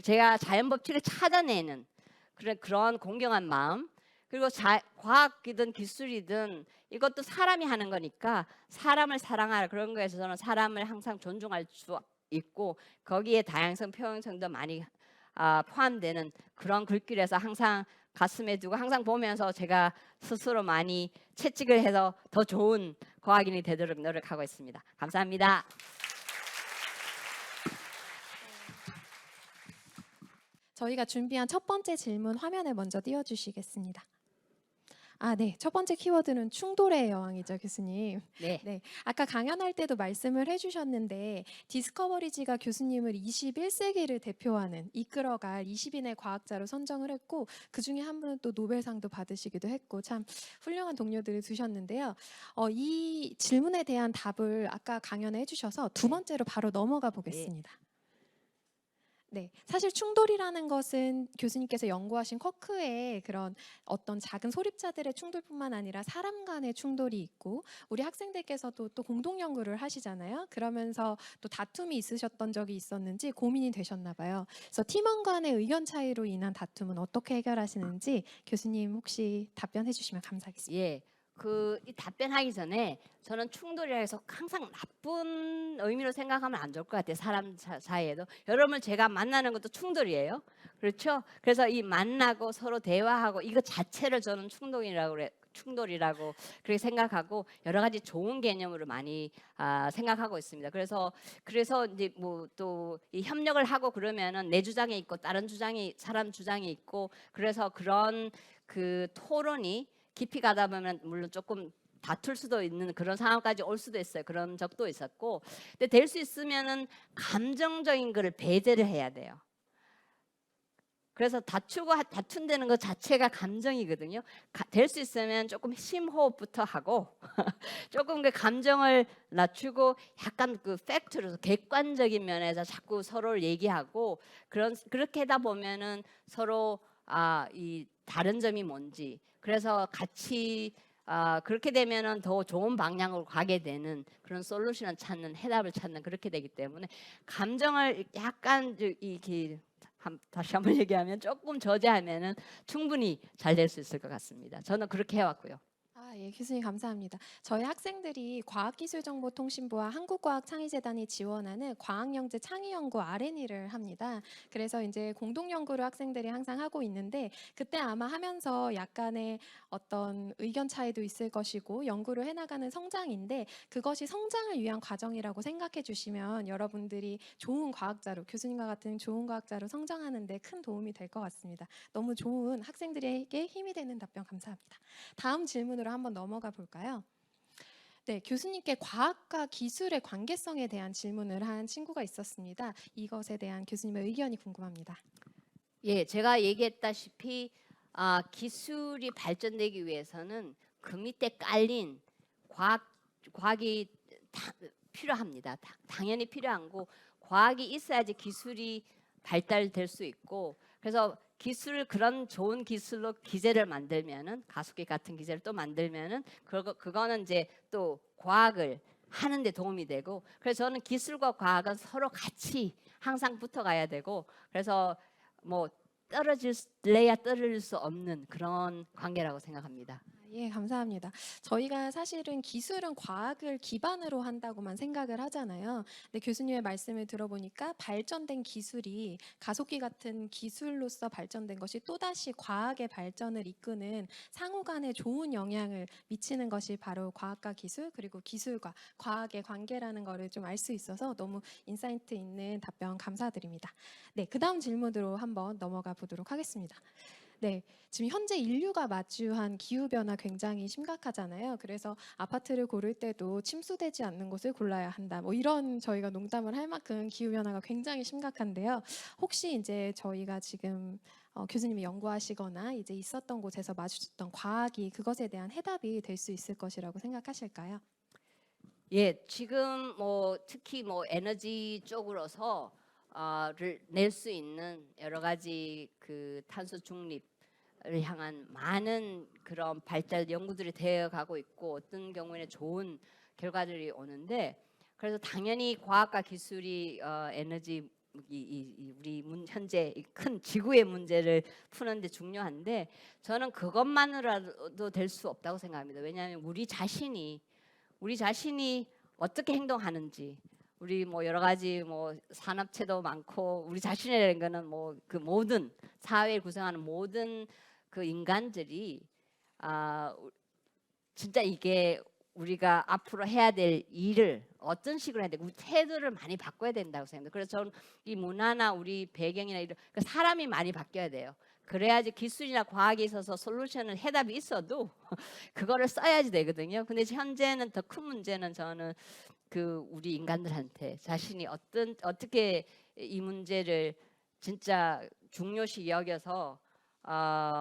제가 자연 법칙을 찾아내는 그런 공경한 마음, 그리고 과학이든 기술이든 이것도 사람이 하는 거니까 사람을 사랑하라, 그런 거에서 저는 사람을 항상 존중할 수 있고 거기에 다양성 포용성도 많이 포함되는 그런 글귀라서 항상 가슴에 두고 항상 보면서 제가 스스로 많이 채찍을 해서 더 좋은 과학인이 되도록 노력하고 있습니다. 감사합니다. 저희가 준비한 첫 번째 질문 화면에 먼저 띄워주시겠습니다. 네. 첫 번째 키워드는 충돌의 여왕이죠, 교수님. 네. 네. 아까 강연할 때도 말씀을 해주셨는데 디스커버리지가 교수님을 21세기를 대표하는 이끌어갈 20인의 과학자로 선정을 했고, 그중에 한 분은 또 노벨상도 받으시기도 했고 참 훌륭한 동료들을 두셨는데요. 이 질문에 대한 답을 아까 강연에 해주셔서 두 번째로 바로 넘어가 보겠습니다. 네, 사실 충돌이라는 것은 교수님께서 연구하신 쿼크의 그런 어떤 작은 소립자들의 충돌뿐만 아니라 사람 간의 충돌이 있고, 우리 학생들께서도 또 공동 연구를 하시잖아요. 그러면서 또 다툼이 있으셨던 적이 있었는지 고민이 되셨나 봐요. 그래서 팀원 간의 의견 차이로 인한 다툼은 어떻게 해결하시는지 교수님 혹시 답변해 주시면 감사하겠습니다. 예. 이 답변하기 전에 저는 충돌이라 해서 항상 나쁜 의미로 생각하면 안 좋을 것 같아요. 사람 사이에도. 여러분 제가 만나는 것도 충돌이에요. 그렇죠? 그래서 이 만나고 서로 대화하고 이거 자체를 저는 충돌이라고 충돌이라고 그렇게 생각하고 여러 가지 좋은 개념으로 많이 생각하고 있습니다. 그래서 이제 뭐 또 이 협력을 하고 그러면은 내 주장이 있고 다른 주장이 사람 주장이 있고 그래서 그런 그 토론이 깊이 가다 보면 물론 조금 다툴 수도 있는 그런 상황까지 올 수도 있어요. 그런 적도 있었고, 근데 될 수 있으면은 감정적인 거를 배제를 해야 돼요. 그래서 다툰다는 것 자체가 감정이거든요. 될 수 있으면 조금 심호흡부터 하고 조금 그 감정을 낮추고 약간 그 팩트로 객관적인 면에서 자꾸 서로를 얘기하고 그렇게 하다 보면은 서로 이 다른 점이 뭔지 그래서 같이 그렇게 되면은 더 좋은 방향으로 가게 되는 그런 솔루션을 찾는 해답을 찾는 그렇게 되기 때문에 감정을 약간 이렇게 다시 한번 얘기하면 조금 저지하면은 충분히 잘 될 수 있을 것 같습니다. 저는 그렇게 해왔고요. 예, 교수님 감사합니다. 저희 학생들이 과학기술정보통신부와 한국과학창의재단이 지원하는 과학영재 창의연구 R&E를 합니다. 그래서 이제 공동연구를 학생들이 항상 하고 있는데 그때 아마 하면서 약간의 어떤 의견 차이도 있을 것이고 연구를 해나가는 성장인데 그것이 성장을 위한 과정이라고 생각해 주시면 여러분들이 좋은 과학자로 교수님과 같은 좋은 과학자로 성장하는 데 큰 도움이 될 것 같습니다. 너무 좋은 학생들에게 힘이 되는 답변 감사합니다. 다음 질문으로 한번 넘어가 볼까요? 네, 교수님께 과학과 기술의 관계성에 대한 질문을 한 친구가 있었습니다. 이것에 대한 교수님의 의견이 궁금합니다. 예, 제가 얘기했다시피 기술이 발전되기 위해서는 그 밑에 깔린 과학이 필요합니다. 당연히 필요한 거 과학이 있어야지 기술이 발달될 수 있고 그래서 그런 좋은 기술로 기제를 만들면은 가습기 같은 기제를 또 만들면은 그거는 이제 또 과학을 하는데 도움이 되고 그래서 저는 기술과 과학은 서로 같이 항상 붙어가야 되고 그래서 뭐 떨어질 수 없는 그런 관계라고 생각합니다. 예, 감사합니다. 저희가 사실은 기술은 과학을 기반으로 한다고만 생각을 하잖아요. 근데 교수님의 말씀을 들어보니까 발전된 기술이 가속기 같은 기술로서 발전된 것이 또다시 과학의 발전을 이끄는 상호 간에 좋은 영향을 미치는 것이 바로 과학과 기술 그리고 기술과 과학의 관계라는 것을 좀 알 수 있어서 너무 인사이트 있는 답변 감사드립니다. 네, 그 다음 질문으로 한번 넘어가 보도록 하겠습니다. 네, 지금 현재 인류가 마주한 기후 변화 굉장히 심각하잖아요. 그래서 아파트를 고를 때도 침수되지 않는 곳을 골라야 한다. 뭐 이런 저희가 농담을 할 만큼 기후 변화가 굉장히 심각한데요. 혹시 이제 저희가 지금 교수님이 연구하시거나 이제 있었던 곳에서 마주쳤던 과학이 그것에 대한 해답이 될 수 있을 것이라고 생각하실까요? 예, 지금 뭐 특히 뭐 에너지 쪽으로서 를 낼 수 있는 여러 가지 그 탄소 중립을 향한 많은 그런 발달 연구들이 되어 가고 있고 어떤 경우에는 좋은 결과들이 오는데 그래서 당연히 과학과 기술이 에너지 우리 현재 이 큰 지구의 문제를 푸는데 중요한데 저는 그것만으로도 될 수 없다고 생각합니다. 왜냐하면 우리 자신이 어떻게 행동하는지 우리 뭐 여러 가지 뭐 산업체도 많고 우리 자신이라는 거는 뭐 그 모든 사회를 구성하는 모든 그 인간들이 진짜 이게 우리가 앞으로 해야 될 일을 어떤 식으로 해야 되고 우리 태도를 많이 바꿔야 된다고 생각합니다. 그래서 저는 이 문화나 우리 배경이나 이런 사람이 많이 바뀌어야 돼요. 그래야지 기술이나 과학에 있어서 솔루션을 해답이 있어도 그거를 써야지 되거든요. 근데 현재는 더 큰 문제는 저는 그 우리 인간들한테 자신이 어떻게 이 문제를 진짜 중요시 여겨서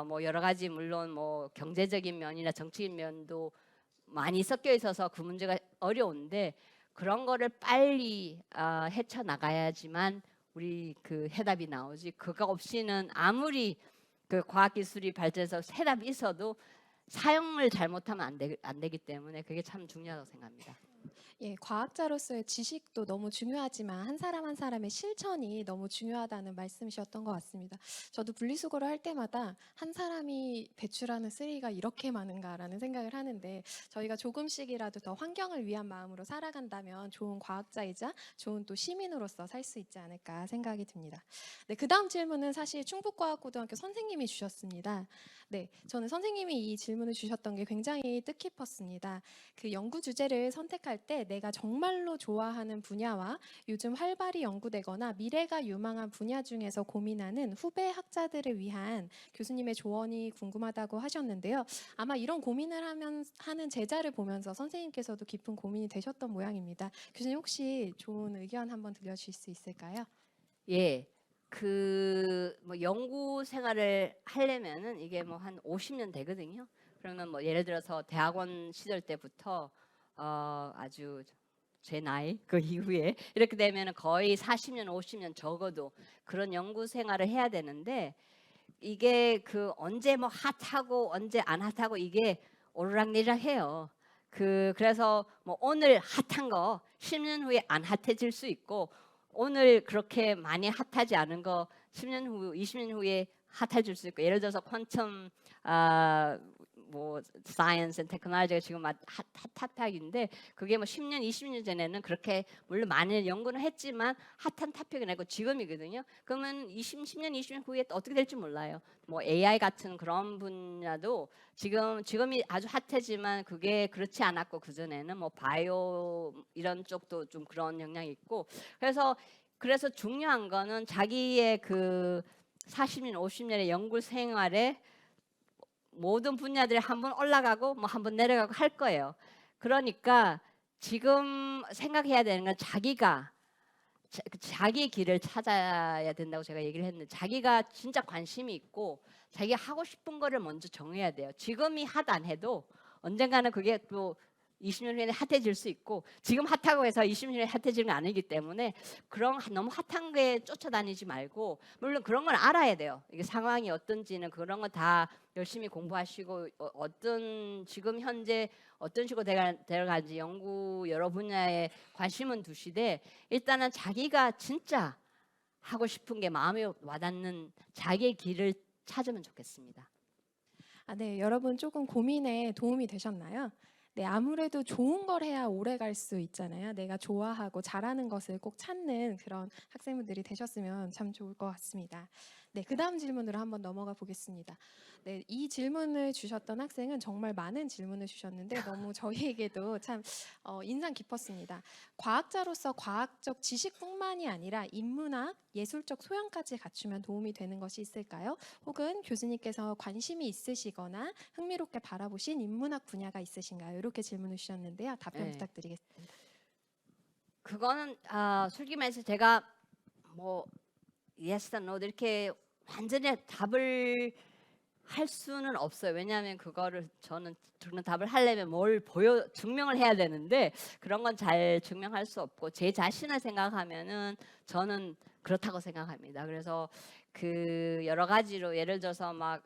뭐 여러 가지 물론 뭐 경제적인 면이나 정치적인 면도 많이 섞여 있어서 그 문제가 어려운데 그런 거를 빨리 헤쳐 나가야지만 우리 그 해답이 나오지 그거 없이는 아무리 그 과학 기술이 발전해서 해답이 있어도 사용을 잘못하면 안 되기 때문에 그게 참 중요하다고 생각합니다. 예, 과학자로서의 지식도 너무 중요하지만 한 사람 한 사람의 실천이 너무 중요하다는 말씀이셨던 것 같습니다. 저도 분리수거를 할 때마다 한 사람이 배출하는 쓰레기가 이렇게 많은가라는 생각을 하는데 저희가 조금씩이라도 더 환경을 위한 마음으로 살아간다면 좋은 과학자이자 좋은 또 시민으로서 살 수 있지 않을까 생각이 듭니다. 네, 그 다음 질문은 사실 충북과학고등학교 선생님이 주셨습니다. 네, 저는 선생님이 이 질문을 주셨던 게 굉장히 뜻깊었습니다. 그 연구 주제를 선택할 때 내가 정말로 좋아하는 분야와 요즘 활발히 연구되거나 미래가 유망한 분야 중에서 고민하는 후배 학자들을 위한 교수님의 조언이 궁금하다고 하셨는데요. 아마 이런 고민을 하는 제자를 보면서 선생님께서도 깊은 고민이 되셨던 모양입니다. 교수님 혹시 좋은 의견 한번 들려주실 수 있을까요? 예. 그 뭐 연구 생활을 하려면은 이게 뭐 한 50년 되거든요. 그러면 뭐 예를 들어서 대학원 시절 때부터 아주 제 나이 그 이후에 이렇게 되면은 거의 40년, 50년 적어도 그런 연구 생활을 해야 되는데 이게 그 언제 뭐 핫하고 언제 안 핫하고 이게 오르락내리락해요. 그래서 뭐 오늘 핫한 거 10년 후에 안 핫해질 수 있고 오늘 그렇게 많이 핫하지 않은 거 10년 후, 20년 후에 핫해질 수 있고 예를 들어서 퀀텀 뭐 사이언스 앤 테크놀로지가 지금 핫인데 그게 뭐 10년, 20년 전에는 그렇게 물론 많은 연구는 했지만 핫한 토픽은 아니고 지금이거든요. 그러면 10년, 20년 후에 또 어떻게 될지 몰라요. 뭐 AI 같은 그런 분야도 지금이 아주 핫하지만 그게 그렇지 않았고 그 전에는 뭐 바이오 이런 쪽도 좀 그런 영향이 있고 그래서 중요한 거는 자기의 그 40년, 50년의 연구 생활에 모든 분야들이 한번 올라가고 뭐 한번 내려가고 할 거예요. 그러니까 지금 생각해야 되는 건 자기 길을 찾아야 된다고 제가 얘기를 했는데 자기가 진짜 관심이 있고 자기가 하고 싶은 거를 먼저 정해야 돼요. 지금이 핫 안 해도 언젠가는 그게 또 20년 후에 핫해질 수 있고 지금 핫하고 해서 20년 후에 핫해지는 건 아니기 때문에 그런 너무 핫한 거에 쫓아다니지 말고 물론 그런 건 알아야 돼요. 이게 상황이 어떤지는 그런 거 다 열심히 공부하시고 어떤 지금 현재 어떤 식으로 데려가는지 연구 여러 분야에 관심은 두시되 일단은 자기가 진짜 하고 싶은 게 마음에 와닿는 자기의 길을 찾으면 좋겠습니다. 아, 네, 여러분 조금 고민에 도움이 되셨나요? 네, 아무래도 좋은 걸 해야 오래 갈 수 있잖아요. 내가 좋아하고 잘하는 것을 꼭 찾는 그런 학생분들이 되셨으면 참 좋을 것 같습니다. 네, 그 다음 질문으로 한번 넘어가 보겠습니다. 네, 이 질문을 주셨던 학생은 정말 많은 질문을 주셨는데 너무 저희에게도 참 인상 깊었습니다. 과학자로서 과학적 지식뿐만이 아니라 인문학, 예술적 소양까지 갖추면 도움이 되는 것이 있을까요? 혹은 교수님께서 관심이 있으시거나 흥미롭게 바라보신 인문학 분야가 있으신가요? 이렇게 질문을 주셨는데요. 답변 네. 부탁드리겠습니다. 그거는 솔직히 말해서 제가 뭐 yes or no 이렇게 완전히 답을 할 수는 없어요. 왜냐하면 그거를 저는 그런 답을 하려면 뭘 증명을 해야 되는데 그런 건 잘 증명할 수 없고 제 자신을 생각하면은 저는 그렇다고 생각합니다. 그래서 그 여러 가지로 예를 들어서 막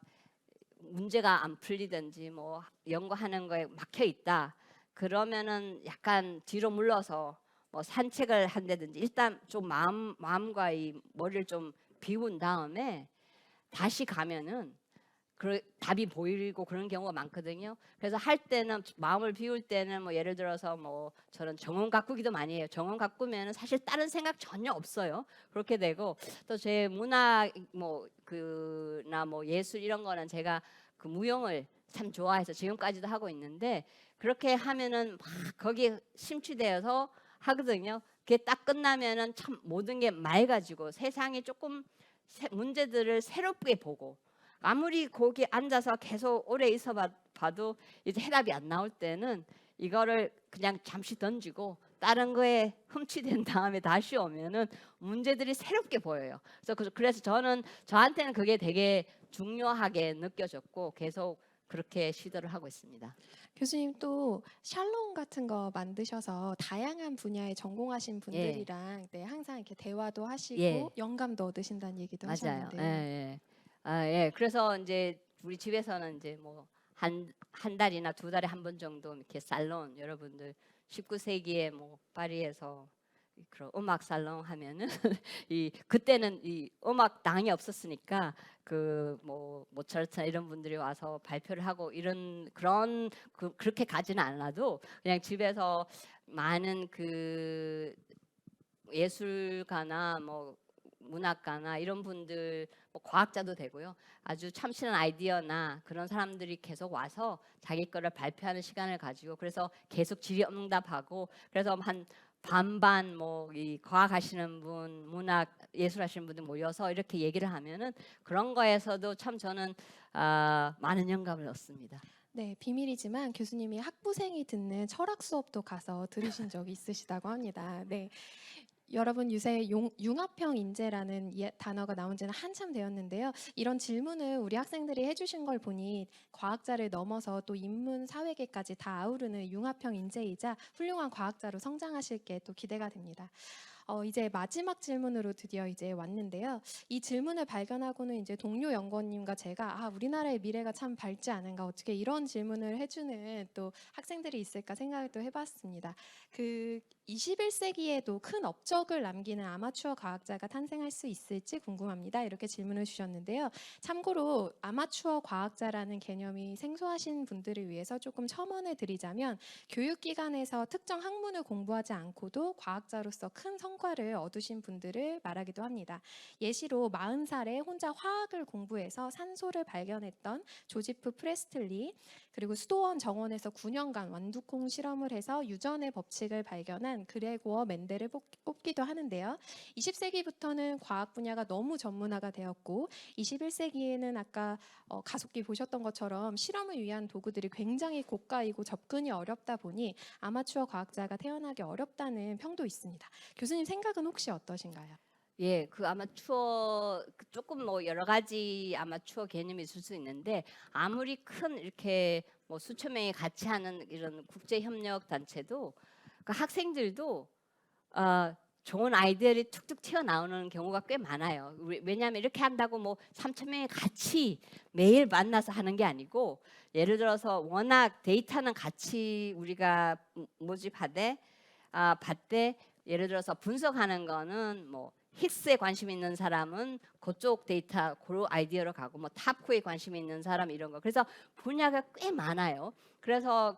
문제가 안 풀리든지 뭐 연구하는 거에 막혀 있다. 그러면은 약간 뒤로 물러서 뭐 산책을 한다든지 일단 좀 마음과 이 머리를 좀 비운 다음에 다시 가면은 그 답이 보이고 그런 경우가 많거든요. 그래서 할 때는 마음을 비울 때는 뭐 예를 들어서 뭐 저는 정원 가꾸기도 많이 해요. 정원 가꾸면은 사실 다른 생각 전혀 없어요. 그렇게 되고 또 제 문학 뭐 그나 뭐 예술 이런 거는 제가 그 무용을 참 좋아해서 지금까지도 하고 있는데 그렇게 하면은 막 거기에 심취되어서 하거든요. 그게 딱 끝나면은 참 모든 게 맑아지고 세상이 조금 문제들을 새롭게 보고 아무리 거기 앉아서 계속 오래 있어 봐도 이제 해답이 안 나올 때는 이거를 그냥 잠시 던지고 다른 거에 흠취된 다음에 다시 오면은 문제들이 새롭게 보여요. 그래서 저한테는 그게 되게 중요하게 느껴졌고 계속 그렇게 시도를 하고 있습니다. 교수님 또 샬롬 같은 거 만드셔서 다양한 분야에 전공하신 예, 분들이랑 네, 항상 이렇게 대화도 하시고 예, 영감도 얻으신다는 얘기도 맞아요. 예, 하셨는데요. 예. 예. 그래서 이제 우리 집에서는 이제 뭐 한 달이나 두 달에 한 번 정도 이렇게 살론 여러분들 19세기에 뭐 파리에서 그런 음악 살롱 하면은 이 그때는 이 음악당이 없었으니까 그 뭐 모차르트나 이런 분들이 와서 발표를 하고 이런 그런 그렇게 가지는 않아도 그냥 집에서 많은 그 예술가나 뭐 문학가나 이런 분들 뭐 과학자도 되고요. 아주 참신한 아이디어나 그런 사람들이 계속 와서 자기 거를 발표하는 시간을 가지고 그래서 계속 질의응답하고 그래서 한 반반 뭐 이 과학 하시는 분, 문학 예술 하시는 분들 모여서 이렇게 얘기를 하면은 그런 거에서도 참 저는 많은 영감을 얻습니다. 네, 비밀이지만 교수님이 학부생이 듣는 철학 수업도 가서 들으신 적이 있으시다고 합니다. 네. 여러분 요새 융합형 인재라는 단어가 나온 지는 한참 되었는데요. 이런 질문을 우리 학생들이 해주신 걸 보니 과학자를 넘어서 또 인문 사회계까지 다 아우르는 융합형 인재이자 훌륭한 과학자로 성장하실 게 또 기대가 됩니다. 이제 마지막 질문으로 드디어 이제 왔는데요. 이 질문을 발견하고는 이제 동료 연구원님과 제가 우리나라의 미래가 참 밝지 않은가 어떻게 이런 질문을 해주는 또 학생들이 있을까 생각을 또 해봤습니다. 그 21세기에도 큰 업적을 남기는 아마추어 과학자가 탄생할 수 있을지 궁금합니다. 이렇게 질문을 주셨는데요. 참고로 아마추어 과학자라는 개념이 생소하신 분들을 위해서 조금 첨언을 드리자면 교육기관에서 특정 학문을 공부하지 않고도 과학자로서 큰 성과를 얻으신 분들을 말하기도 합니다. 예시로 40살에 혼자 화학을 공부해서 산소를 발견했던 조지프 프레스틀리, 그리고 수도원 정원에서 9년간 완두콩 실험을 해서 유전의 법칙을 발견한 그레고어 맨델을 꼽기도 하는데요. 20세기부터는 과학 분야가 너무 전문화가 되었고 21세기에는 아까 가속기 보셨던 것처럼 실험을 위한 도구들이 굉장히 고가이고 접근이 어렵다 보니 아마추어 과학자가 태어나기 어렵다는 평도 있습니다. 교수님 생각은 혹시 어떠신가요? 예, 그 아마추어 조금 뭐 여러 가지 아마추어 개념이 있을 수 있는데 아무리 큰 이렇게 뭐 수천 명이 같이 하는 이런 국제 협력 단체도 그 학생들도 좋은 아이디어를 툭툭 튀어나오는 경우가 꽤 많아요. 왜냐하면 이렇게 한다고 뭐 3천 명이 같이 매일 만나서 하는 게 아니고 예를 들어서 워낙 데이터는 같이 우리가 모집하되 받되 예를 들어서 분석하는 거는 뭐 힉스에 관심 있는 사람은 그쪽 데이터 그 아이디어로 가고 뭐 탑코에 관심 있는 사람 이런 거 그래서 분야가 꽤 많아요. 그래서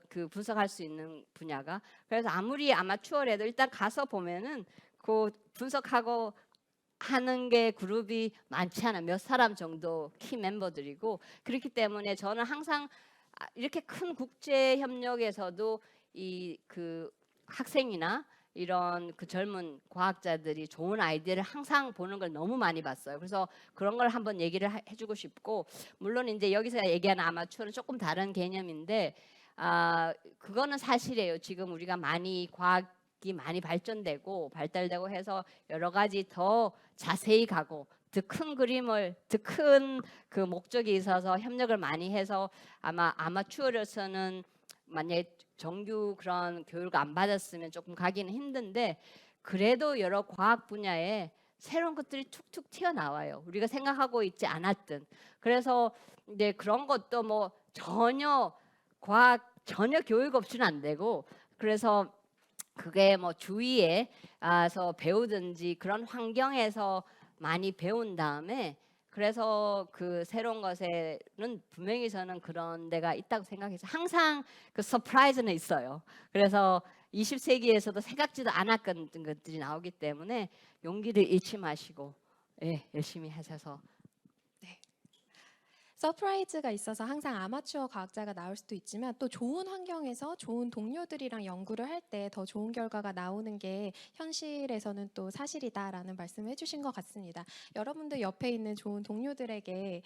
그 분석할 수 있는 분야가 그래서 아무리 아마추어라도 일단 가서 보면은 그 분석하고 하는 게 그룹이 많지 않아 몇 사람 정도 키 멤버들이고 그렇기 때문에 저는 항상 이렇게 큰 국제 협력에서도 이 그 학생이나 이런 그 젊은 과학자들이 좋은 아이디어를 항상 보는 걸 너무 많이 봤어요. 그래서 그런 걸 한번 얘기를 해주고 싶고 물론 이제 여기서 얘기하는 아마추어는 조금 다른 개념인데 그거는 사실이에요. 지금 우리가 많이 과학이 많이 발전되고 발달되고 해서 여러 가지 더 자세히 가고 더 큰 그림을 더 큰 그 목적이 있어서 협력을 많이 해서 아마 아마추어로서는 만약에 정규 그런 교육을 안 받았으면 조금 가기는 힘든데 그래도 여러 과학 분야에 새로운 것들이 툭툭 튀어나와요. 우리가 생각하고 있지 않았던. 그래서 이제 그런 것도 뭐 전혀 과학 전혀 교육 없이는 안 되고 그래서 그게 뭐 주위에서 배우든지 그런 환경에서 많이 배운 다음에 그래서 그 새로운 것에는 분명히 저는 그런 데가 있다고 생각해서 항상 그 서프라이즈는 있어요. 그래서 20세기에서도 생각지도 않았던 것들이 나오기 때문에 용기를 잃지 마시고 열심히 하셔서 서프라이즈가 있어서 항상 아마추어 과학자가 나올 수도 있지만 또 좋은 환경에서 좋은 동료들이랑 연구를 할 때 더 좋은 결과가 나오는 게 현실에서는 또 사실이다라는 말씀을 해주신 것 같습니다. 여러분들 옆에 있는 좋은 동료들에게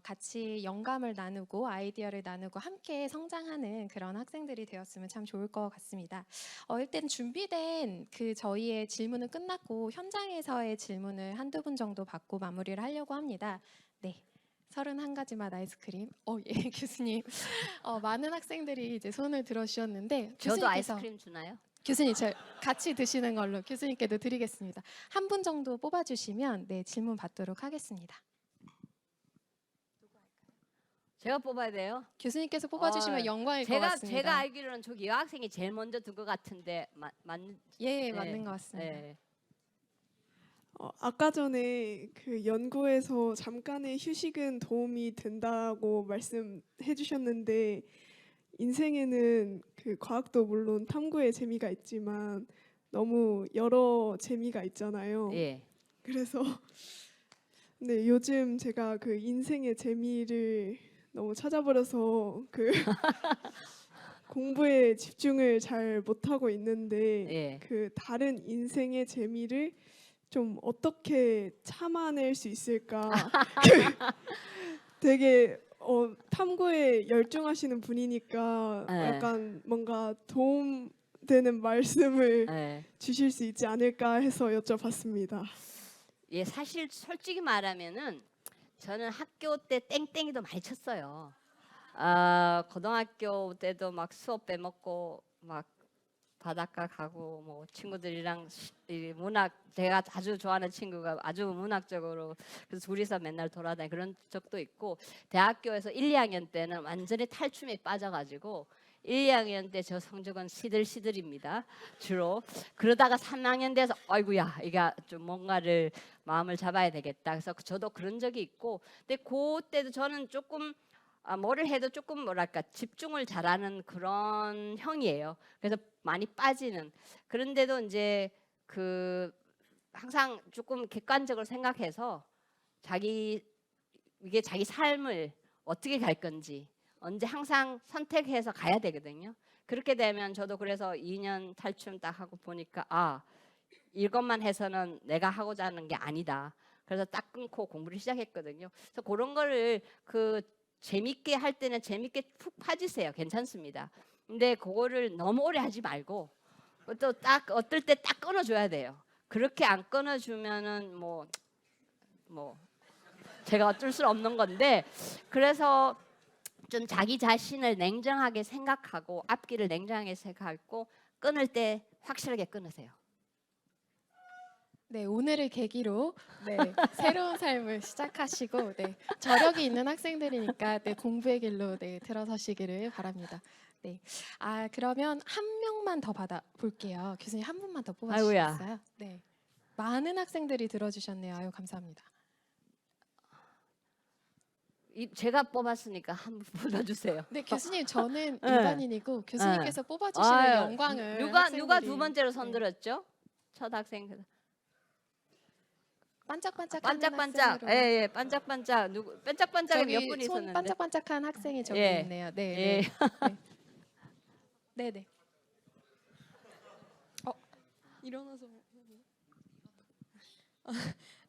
같이 영감을 나누고 아이디어를 나누고 함께 성장하는 그런 학생들이 되었으면 참 좋을 것 같습니다. 일단 준비된 그 저희의 질문은 끝났고 현장에서의 질문을 한두 분 정도 받고 마무리를 하려고 합니다. 네. 31가지 맛 아이스크림. 예, 교수님. 많은 학생들이 이제 손을 들어주셨는데 저도 교수님께서 아이스크림 주나요? 교수님 저 같이 드시는 걸로 교수님께도 드리겠습니다. 한 분 정도 뽑아주시면 네 질문 받도록 하겠습니다. 제가 뽑아야 돼요. 교수님께서 뽑아주시면 어, 영광일 것 제가 같습니다. 알기로는 저기 여학생이 제일 먼저 든 것 같은데 예, 네, 맞는 것 같습니다. 네. 아까 전에 그 연구에서 잠깐의 휴식은 도움이 된다고 말씀해 주셨는데 인생에는 그 과학도 물론 탐구의 재미가 있지만 너무 여러 재미가 있잖아요. 예. 그래서 네, 요즘 제가 그 인생의 재미를 너무 찾아버려서 그 공부에 집중을 잘 못하고 있는데 예. 그 다른 인생의 재미를 좀 어떻게 참아낼 수 있을까? 되게 탐구에 열중하시는 분이니까 네. 약간 뭔가 도움되는 말씀을 예. 주실 수 있지 않을까 해서 여쭤봤습니다. 예, 사실 솔직히 말하면은 저는 학교 때 땡땡이도 많이 쳤어요. 고등학교 때도 막 수업 빼먹고 막 바닷가 가고 뭐 친구들이랑 이 문학 제가 아주 좋아하는 친구가 아주 문학적으로 그래서 둘이서 맨날 돌아다니 그런 적도 있고 대학교에서 1, 2학년 때는 완전히 탈춤에 빠져가지고 1, 2학년 때 저 성적은 시들시들입니다. 주로 그러다가 3학년 돼서 아이고야 이게 좀 뭔가를 마음을 잡아야 되겠다. 그래서 저도 그런 적이 있고 근데 그때도 저는 조금 뭐를 해도 조금 뭐랄까 집중을 잘하는 그런 형이에요. 그래서 많이 빠지는. 그런데도 이제 그 항상 조금 객관적으로 생각해서 이게 자기 삶을 어떻게 갈 건지 언제 항상 선택해서 가야 되거든요. 그렇게 되면 저도 그래서 2년 탈춤 딱 하고 보니까 이것만 해서는 내가 하고자 하는 게 아니다. 그래서 딱 끊고 공부를 시작했거든요. 그래서 그런 거를 재밌게 할 때는 재밌게 푹 빠지세요. 괜찮습니다. 근데 그거를 너무 오래 하지 말고 또 딱 어떨 때 딱 끊어줘야 돼요. 그렇게 안 끊어주면은 뭐 제가 어쩔 수 없는 건데 그래서 좀 자기 자신을 냉정하게 생각하고 앞길을 냉정하게 생각하고 끊을 때 확실하게 끊으세요. 네, 오늘을 계기로 네, 새로운 삶을 시작하시고 네, 저력이 있는 학생들이니까 네, 공부의 길로 네, 들어서시기를 바랍니다. 네, 그러면 한 명만 더 받아 볼게요. 교수님 한 분만 더 아이고야. 뽑아주시겠어요? 네, 많은 학생들이 들어주셨네요. 아유 감사합니다. 제가 뽑았으니까 한 분 불러주세요. 네, 교수님 저는 네. 일반인이고 교수님께서 뽑아주시는 아유, 영광을 누가 두 학생들이, 번째로 네, 손들었죠? 첫 학생. 반짝반짝하는 반짝반짝. 학생으로. 예, 반짝반짝. 반짝반짝에 몇 저기 분이 손 있었는데. 반짝반짝한 학생이 저기 예. 있네요. 네, 예. 네. 네, 네. 일어나서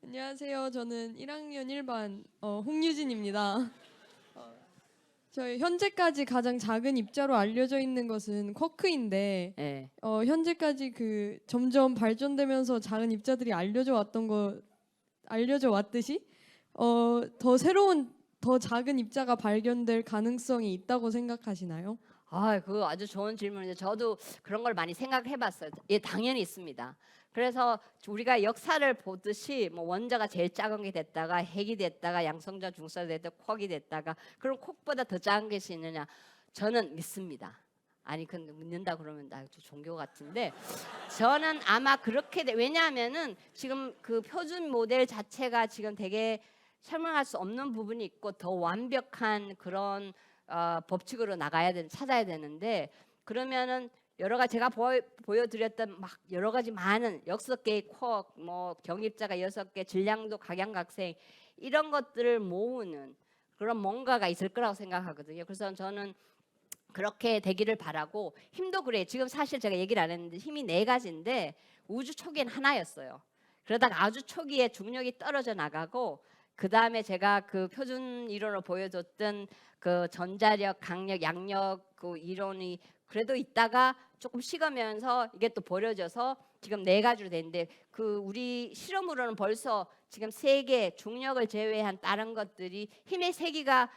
안녕하세요. 저는 1학년 1반 홍유진입니다. 저희 현재까지 가장 작은 입자로 알려져 있는 것은 쿼크인데 예. 현재까지 그 점점 발전되면서 작은 입자들이 알려져 왔듯이 더 새로운 더 작은 입자가 발견될 가능성이 있다고 생각하시나요? 그거 아주 좋은 질문인데 저도 그런 걸 많이 생각해봤어요. 예, 당연히 있습니다. 그래서 우리가 역사를 보듯이 뭐 원자가 제일 작은 게 됐다가 핵이 됐다가 양성자 중성자 됐다가 쿼크이 됐다가 그럼 쿼크보다 더 작은 것이 있느냐? 저는 믿습니다. 아니 근데 믿는다 그러면 나 종교 같은데 저는 아마 그렇게 왜냐하면은 지금 그 표준 모델 자체가 지금 되게 설명할 수 없는 부분이 있고 더 완벽한 그런 법칙으로 찾아야 되는데 그러면은 여러 가지 제가 보여드렸던 막 여러 가지 많은 6개의 쿼크, 뭐 경입자가 6개, 질량도 각양각색 이런 것들을 모으는 그런 뭔가가 있을 거라고 생각하거든요. 그래서 저는 그렇게 되기를 바라고 힘도 그래요. 지금 사실 제가 얘기를 안 했는데 힘이 4가지인데 우주 초기엔 하나였어요. 그러다가 아주 초기에 중력이 떨어져 나가고 그 다음에 제가 그 표준 이론으로 보여줬던 그 전자력, 강력, 양력 그 이론이 그래도 있다가 조금 식으면서 이게 또 버려져서 지금 4가지로 됐는데 그 우리 실험으로는 벌써 지금 3개 중력을 제외한 다른 것들이 힘의 세기가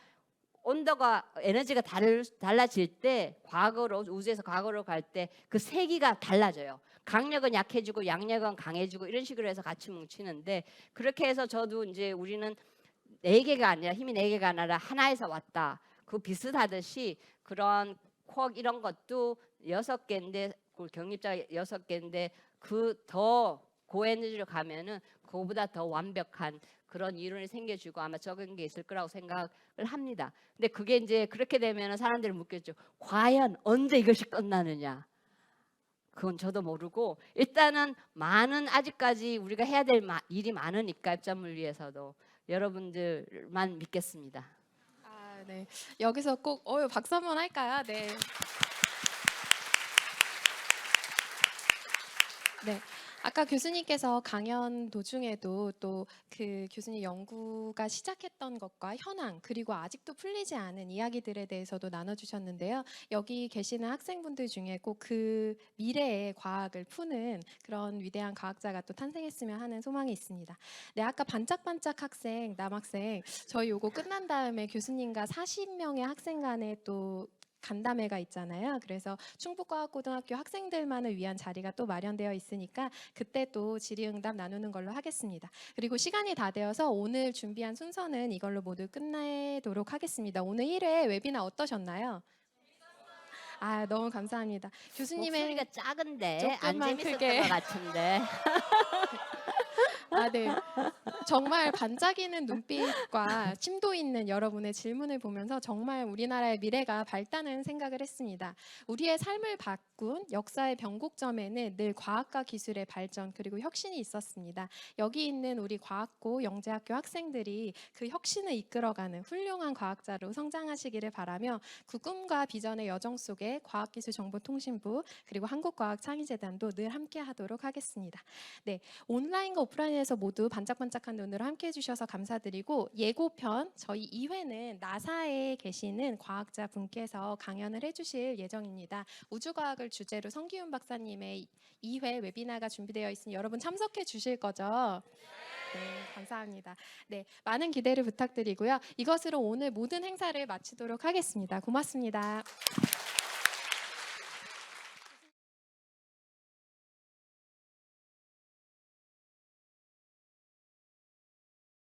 온도가 에너지가 달라질 때 과거로 우주에서 과거로 갈 때 그 세기가 달라져요. 강력은 약해지고 양력은 강해지고 이런 식으로 해서 같이 뭉치는데 그렇게 해서 저도 이제 우리는 네 개가 아니라 힘이 네 개가 아니라 하나에서 왔다. 그 비슷하듯이 그런 쿼크 이런 것도 6개인데 그 경립자가 6개인데 그 더 고에너지로 가면은 그거보다 더 완벽한 그런 이론이 생겨지고 아마 적은 게 있을 거라고 생각을 합니다. 근데 그게 이제 그렇게 되면은 사람들이 묻겠죠. 과연 언제 이것이 끝나느냐? 그건 저도 모르고 일단은 많은 아직까지 우리가 해야 될 일이 많으니까 입자물 위해서도 여러분들만 믿겠습니다. 아, 네. 여기서 꼭 박수 한번 할까요? 네. 네. 아까 교수님께서 강연 도중에도 또 그 교수님 연구가 시작했던 것과 현황 그리고 아직도 풀리지 않은 이야기들에 대해서도 나눠주셨는데요. 여기 계시는 학생분들 중에 꼭 그 미래의 과학을 푸는 그런 위대한 과학자가 또 탄생했으면 하는 소망이 있습니다. 네, 아까 반짝반짝 학생, 남학생 저희 요거 끝난 다음에 교수님과 40명의 학생 간에 또 간담회가 있잖아요. 그래서 충북과학고등학교 학생들만을 위한 자리가 또 마련되어 있으니까 그때 또 질의응답 나누는 걸로 하겠습니다. 그리고 시간이 다 되어서 오늘 준비한 순서는 이걸로 모두 끝내도록 하겠습니다. 오늘 1회 웨비나 어떠셨나요? 아, 너무 감사합니다. 교수님의 목소리가 작은데 안 조금만 재밌었던 크게. 것 같은데. 아, 네. 정말 반짝이는 눈빛과 심도 있는 여러분의 질문을 보면서 정말 우리나라의 미래가 밝다는 생각을 했습니다. 우리의 삶을 바꾼 역사의 변곡점에는 늘 과학과 기술의 발전 그리고 혁신이 있었습니다. 여기 있는 우리 과학고 영재학교 학생들이 그 혁신을 이끌어가는 훌륭한 과학자로 성장하시기를 바라며 그 꿈과 비전의 여정 속에 과학기술정보통신부 그리고 한국과학창의재단도 늘 함께하도록 하겠습니다. 네, 온라인과 오프라인에서 모두 반짝반짝한 눈으로 함께해 주셔서 감사드리고 예고편 저희 2회는 나사에 계시는 과학자 분께서 강연을 해주실 예정입니다. 우주과학을 주제로 성기훈 박사님의 2회 웨비나가 준비되어 있으니 여러분 참석해 주실 거죠? 네, 감사합니다. 네, 많은 기대를 부탁드리고요. 이것으로 오늘 모든 행사를 마치도록 하겠습니다. 고맙습니다.